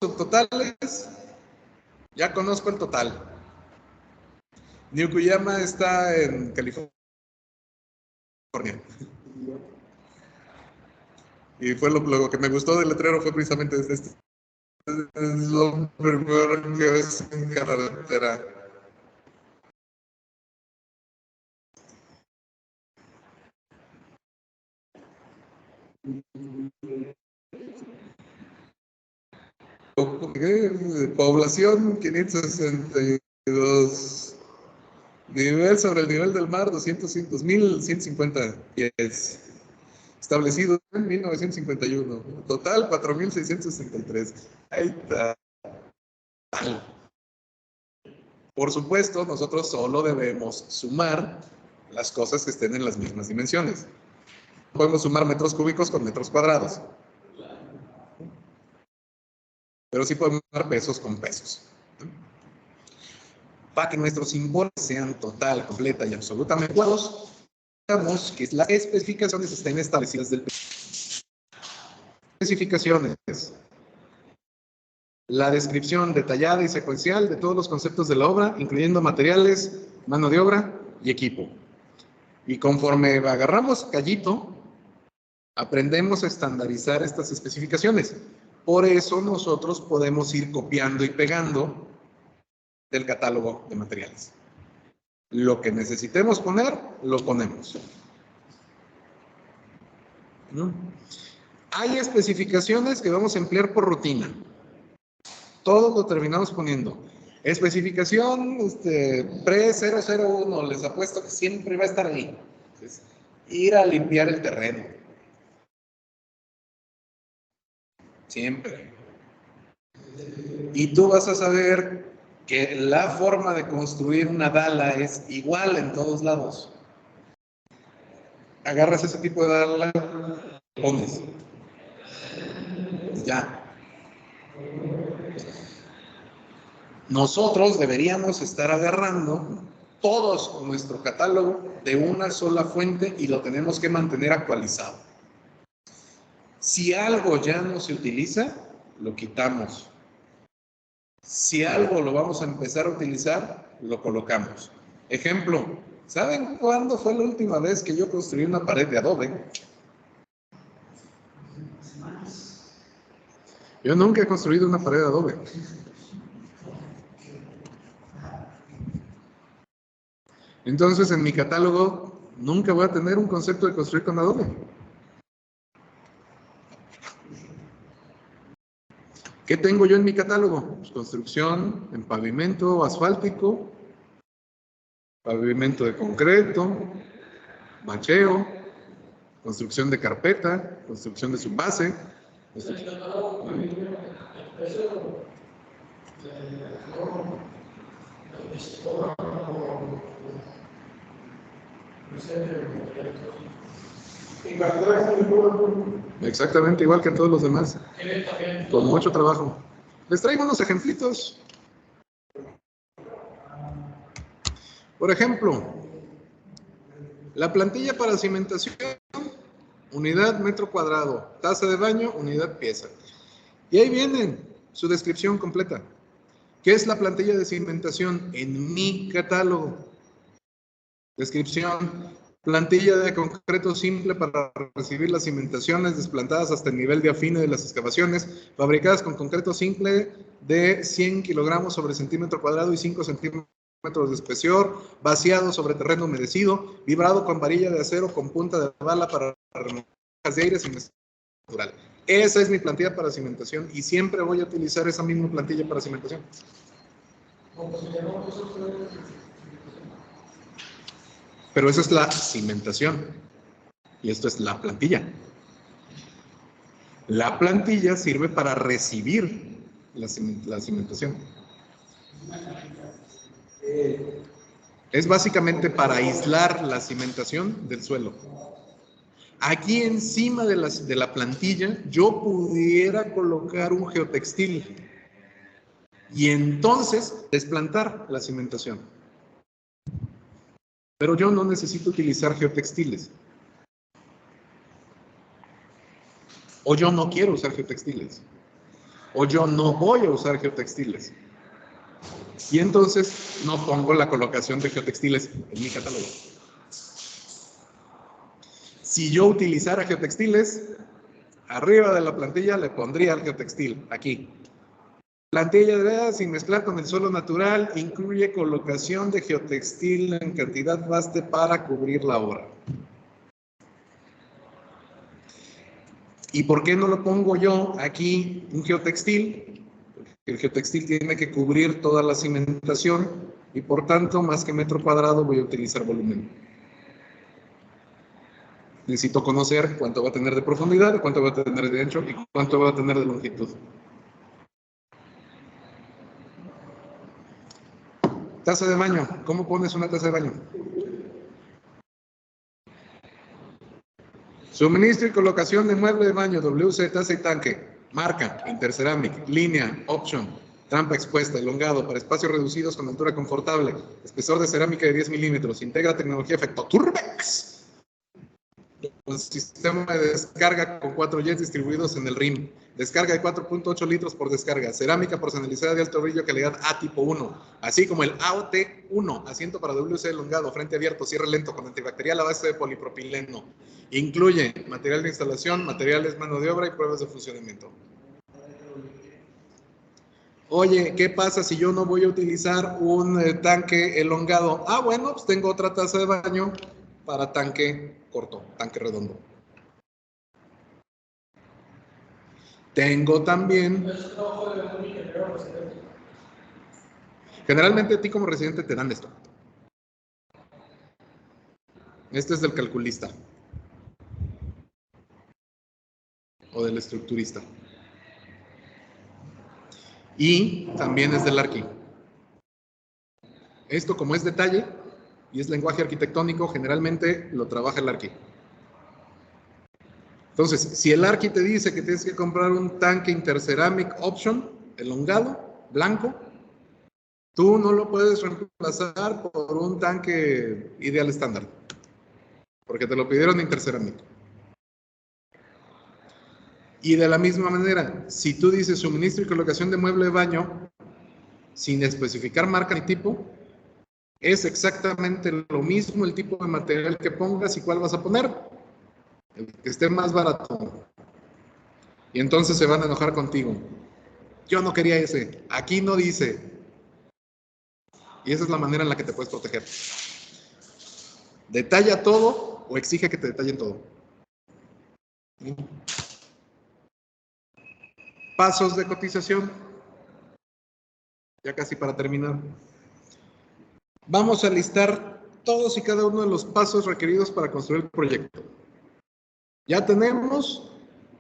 Subtotales, ya conozco el total. Niukuyama está en California. Y fue lo que me gustó del letrero fue precisamente este. Es lo primero que ves en carretera. Población 562. Nivel sobre el nivel del mar 2.150 pies. Establecido en 1951. Total 4.663. Ahí está. Por supuesto, nosotros solo debemos sumar las cosas que estén en las mismas dimensiones. Podemos sumar metros cúbicos con metros cuadrados. Pero sí podemos sumar pesos con pesos. Para que nuestros símbolos sean total, completa y absolutamente adecuados, digamos que las especificaciones estén establecidas del especificaciones. La descripción detallada y secuencial de todos los conceptos de la obra, incluyendo materiales, mano de obra y equipo. Y conforme agarramos callito, aprendemos a estandarizar estas especificaciones. Por eso nosotros podemos ir copiando y pegando del catálogo de materiales. Lo que necesitemos poner, lo ponemos. Hay especificaciones que vamos a emplear por rutina. Todo lo terminamos poniendo. Especificación pre-001, les apuesto que siempre va a estar ahí. Entonces, ir a limpiar el terreno. Siempre. Y tú vas a saber que la forma de construir una dala es igual en todos lados. Agarras ese tipo de dala, pones. Ya. Nosotros deberíamos estar agarrando todos nuestro catálogo de una sola fuente y lo tenemos que mantener actualizado. Si algo ya no se utiliza, lo quitamos. Si algo lo vamos a empezar a utilizar, lo colocamos. Ejemplo, ¿saben cuándo fue la última vez que yo construí una pared de adobe? Yo nunca he construido una pared de adobe. Entonces, en mi catálogo, nunca voy a tener un concepto de construir con adobe. ¿Qué tengo yo en mi catálogo? Pues construcción en pavimento asfáltico, pavimento de concreto, bacheo, construcción de carpeta, construcción de su base. Exactamente igual que todos los demás. Con mucho trabajo. Les traigo unos ejemplitos. Por ejemplo, la plantilla para cimentación, unidad metro cuadrado, taza de baño, unidad pieza. Y ahí viene su descripción completa. ¿Qué es la plantilla de cimentación? En mi catálogo. Descripción. Plantilla de concreto simple para recibir las cimentaciones desplantadas hasta el nivel de afine de las excavaciones, fabricadas con concreto simple de 100 kilogramos sobre centímetro cuadrado y 5 centímetros de espesor, vaciado sobre terreno humedecido, vibrado con varilla de acero con punta de bala para remover de aire sin natural. Esa es mi plantilla para cimentación y siempre voy a utilizar esa misma plantilla para cimentación. Pero esa es la cimentación y esto es la plantilla. La plantilla sirve para recibir la cimentación. Es básicamente para aislar la cimentación del suelo. Aquí encima de la plantilla yo pudiera colocar un geotextil y entonces desplantar la cimentación. Pero yo no necesito utilizar geotextiles. O yo no quiero usar geotextiles. O yo no voy a usar geotextiles. Y entonces no pongo la colocación de geotextiles en mi catálogo. Si yo utilizara geotextiles, arriba de la plantilla le pondría el geotextil, aquí. Plantilla de vedas sin mezclar con el suelo natural, incluye colocación de geotextil en cantidad basta para cubrir la obra. ¿Y por qué no lo pongo yo aquí un geotextil? Porque el geotextil tiene que cubrir toda la cimentación y por tanto, más que metro cuadrado, voy a utilizar volumen. Necesito conocer cuánto va a tener de profundidad, cuánto va a tener de ancho y cuánto va a tener de longitud. Taza de baño. ¿Cómo pones una taza de baño? Suministro y colocación de mueble de baño, WC, taza y tanque. Marca, Interceramic, línea, option, trampa expuesta, elongado, para espacios reducidos con altura confortable, espesor de cerámica de 10 milímetros, integra tecnología efecto Turbex. Un sistema de descarga con 4 jets distribuidos en el rim. Descarga de 4.8 litros por descarga. Cerámica porcelanizada de alto brillo, calidad A tipo 1. Así como el AOT1. Asiento para WC elongado, frente abierto, cierre lento, con antibacterial a base de polipropileno. Incluye material de instalación, materiales, mano de obra y pruebas de funcionamiento. Oye, ¿qué pasa si yo no voy a utilizar un tanque elongado? Ah, bueno, pues tengo otra taza de baño para tanque corto, tanque redondo. Tengo también... Generalmente a ti como residente te dan esto. Este es del calculista. O del estructurista. Y también es del arqui. Esto, como es detalle y es lenguaje arquitectónico, generalmente lo trabaja el arqui. Entonces, si el arqui te dice que tienes que comprar un tanque Interceramic Option, elongado, blanco, tú no lo puedes reemplazar por un tanque ideal estándar, porque te lo pidieron Interceramic. Y de la misma manera, si tú dices suministro y colocación de mueble de baño, sin especificar marca ni tipo, es exactamente lo mismo el tipo de material que pongas y cuál vas a poner. El que esté más barato. Y entonces se van a enojar contigo. Yo no quería ese. Aquí no dice. Y esa es la manera en la que te puedes proteger. Detalla todo o exige que te detallen todo. Pasos de cotización. Ya casi para terminar. Vamos a listar todos y cada uno de los pasos requeridos para construir el proyecto. Ya tenemos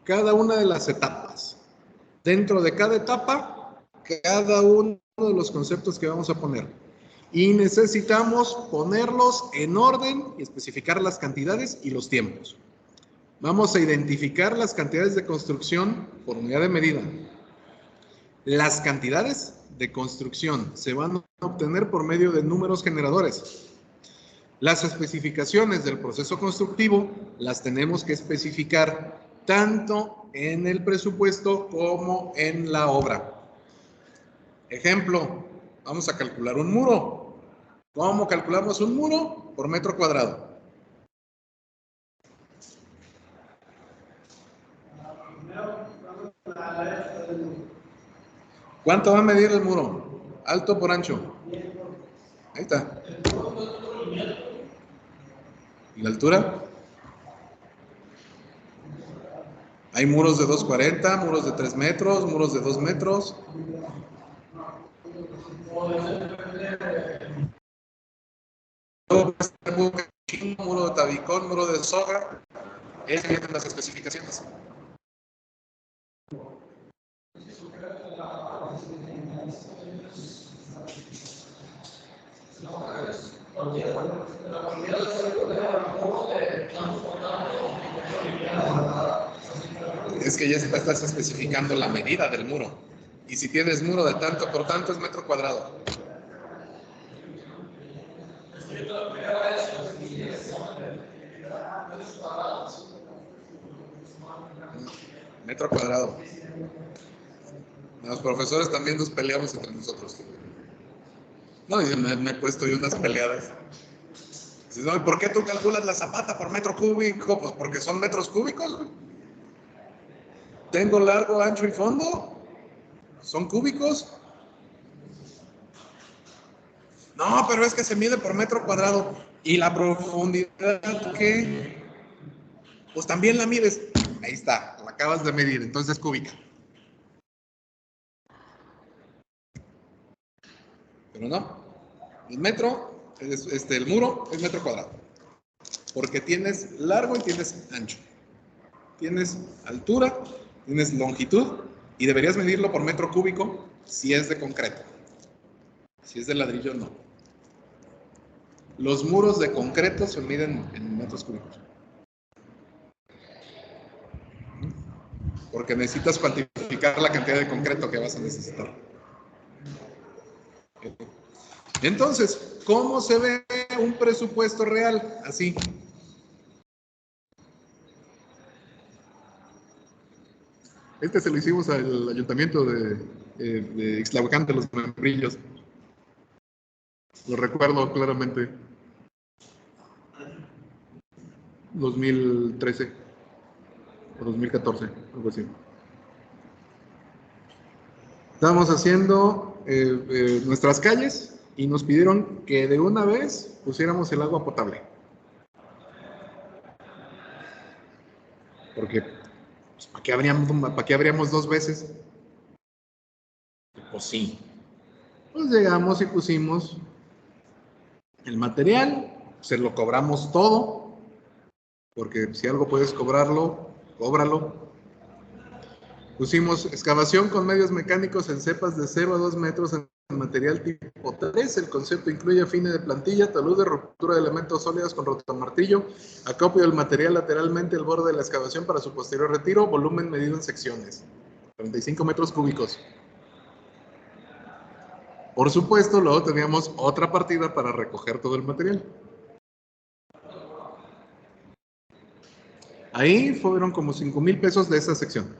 cada una de las etapas. Dentro de cada etapa, cada uno de los conceptos que vamos a poner. Y necesitamos ponerlos en orden y especificar las cantidades y los tiempos. Vamos a identificar las cantidades de construcción por unidad de medida. Las cantidades de construcción se van a obtener por medio de números generadores. Las especificaciones del proceso constructivo las tenemos que especificar tanto en el presupuesto como en la obra. Ejemplo, vamos a calcular un muro. ¿Cómo calculamos un muro? Por metro cuadrado. ¿Cuánto va a medir el muro? Alto por ancho. Ahí está. ¿Y la altura? Hay muros de 2.40, muros de 3 metros, muros de 2 metros. Muro de tabicón, muro de soga. Esas vienen las especificaciones. Es que ya estás especificando la medida del muro. Y si tienes muro de tanto por tanto es metro cuadrado. Metro cuadrado. Los profesores también nos peleamos entre nosotros. No, me he puesto yo unas peleadas. Dices, no, ¿por qué tú calculas la zapata por metro cúbico? Pues porque son metros cúbicos. Tengo largo, ancho y fondo. ¿Son cúbicos? No, pero es que se mide por metro cuadrado. ¿Y la profundidad qué? Pues también la mides. Ahí está, acabas de medir, entonces es cúbica. Pero no, el metro, el muro es metro cuadrado. Porque tienes largo y tienes ancho. Tienes altura, tienes longitud y deberías medirlo por metro cúbico si es de concreto. Si es de ladrillo, no. Los muros de concreto se miden en metros cúbicos. Porque necesitas cuantificar la cantidad de concreto que vas a necesitar. Entonces, ¿cómo se ve un presupuesto real? Así. Este se lo hicimos al ayuntamiento de Ixtlahuacán de los Membrillos. Lo recuerdo claramente. 2013 o 2014, algo así. Estábamos haciendo nuestras calles y nos pidieron que de una vez pusiéramos el agua potable. Porque, pues, ¿para qué abríamos dos veces? Pues sí. Pues llegamos y pusimos el material, se lo cobramos todo, porque si algo puedes cobrarlo, cóbralo. Pusimos excavación con medios mecánicos en cepas de 0 a 2 metros en material tipo 3. El concepto incluye afine de plantilla, talud de ruptura de elementos sólidos con rotomartillo, acopio del material lateralmente al borde de la excavación para su posterior retiro, volumen medido en secciones, 35 metros cúbicos. Por supuesto, luego teníamos otra partida para recoger todo el material. Ahí fueron como 5,000 pesos de esa sección.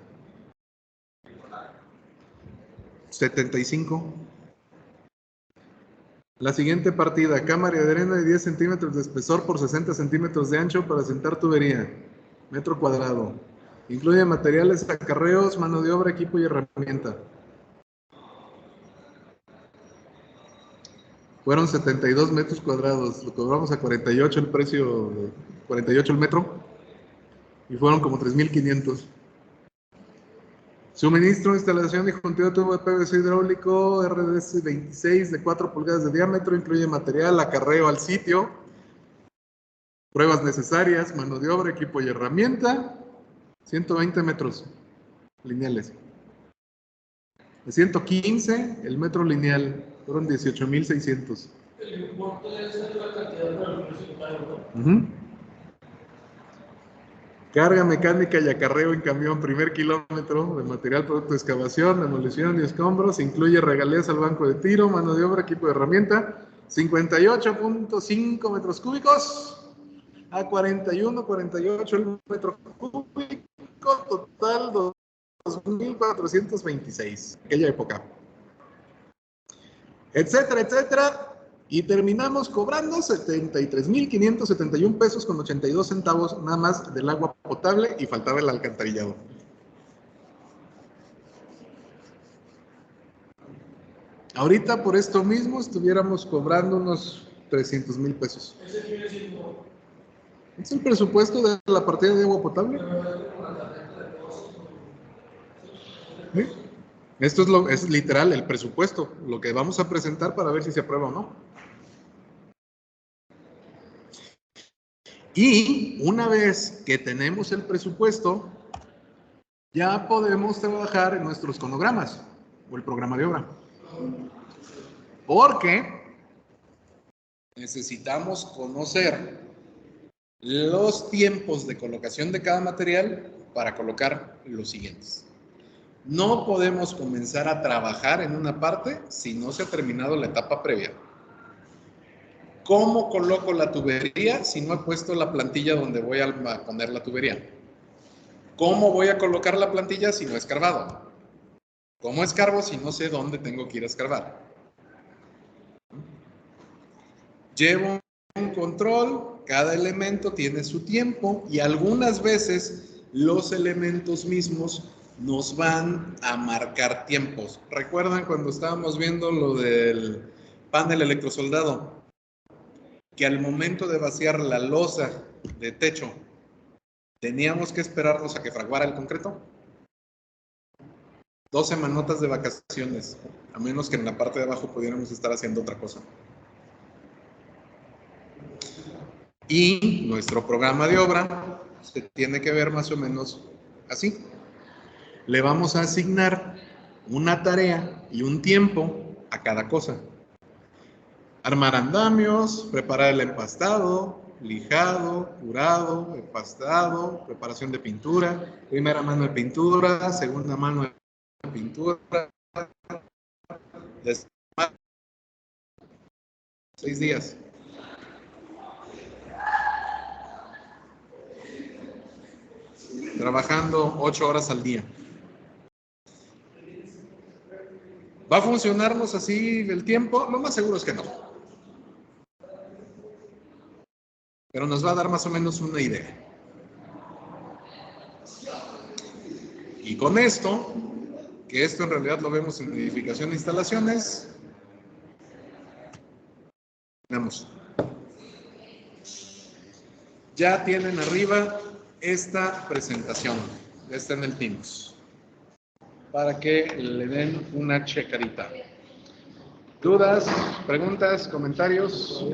75. La siguiente partida, cámara de arena de 10 centímetros de espesor por 60 centímetros de ancho para sentar tubería, metro cuadrado. Incluye materiales, acarreos, mano de obra, equipo y herramienta. Fueron 72 metros cuadrados, lo cobramos a 48 el precio, 48 el metro, y fueron como 3,500. Suministro, instalación y junteo de tubo de PVC hidráulico RDS 26 de 4 pulgadas de diámetro, incluye material, acarreo al sitio, pruebas necesarias, mano de obra, equipo y herramienta, 120 metros lineales. De 115, el metro lineal, fueron 18,600. El importe debe ser la cantidad para el precio total, ¿no? Carga mecánica y acarreo en camión, primer kilómetro de material, producto de excavación, demolición y escombros, incluye regalías al banco de tiro, mano de obra, equipo de herramienta, 58.5 metros cúbicos a 48 el metro cúbico, total 2,426, aquella época. Etcétera, etcétera. Y terminamos cobrando 73,571 pesos con 82 centavos nada más del agua potable y faltaba el alcantarillado. Ahorita por esto mismo estuviéramos cobrando unos 300,000 pesos. Ese quiere decir no. ¿Es el presupuesto de la partida de agua potable? ¿Sí? Esto es literal el presupuesto, lo que vamos a presentar para ver si se aprueba o no. Y una vez que tenemos el presupuesto, ya podemos trabajar en nuestros cronogramas o el programa de obra. Porque necesitamos conocer los tiempos de colocación de cada material para colocar los siguientes. No podemos comenzar a trabajar en una parte si no se ha terminado la etapa previa. ¿Cómo coloco la tubería si no he puesto la plantilla donde voy a poner la tubería? ¿Cómo voy a colocar la plantilla si no he escarbado? ¿Cómo escarbo si no sé dónde tengo que ir a escarbar? Llevo un control, cada elemento tiene su tiempo y algunas veces los elementos mismos nos van a marcar tiempos. ¿Recuerdan cuando estábamos viendo lo del panel electrosoldado? Que al momento de vaciar la losa de techo Teníamos que esperarnos a que fraguara el concreto. 2 semanotas de vacaciones, a menos que en la parte de abajo pudiéramos estar haciendo otra cosa. Y nuestro programa de obra se tiene que ver más o menos así. Le vamos a asignar una tarea y un tiempo a cada cosa. Armar andamios, preparar el empastado, lijado, curado, empastado, preparación de pintura, primera mano de pintura, segunda mano de pintura, 6 días. Trabajando 8 horas al día. ¿Va a funcionarnos así el tiempo? Lo más seguro es que no. Pero nos va a dar más o menos una idea. Y con esto, que esto en realidad lo vemos en edificación e instalaciones, veamos. Ya tienen arriba esta presentación. Está en el Teams. Para que le den una checadita. ¿Dudas, preguntas, comentarios?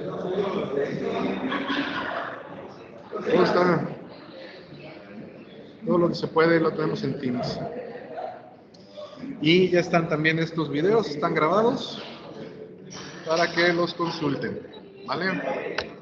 ¿Cómo está? Todo lo que se puede lo tenemos en Teams. Y ya están también estos videos, están grabados para que los consulten. ¿Vale?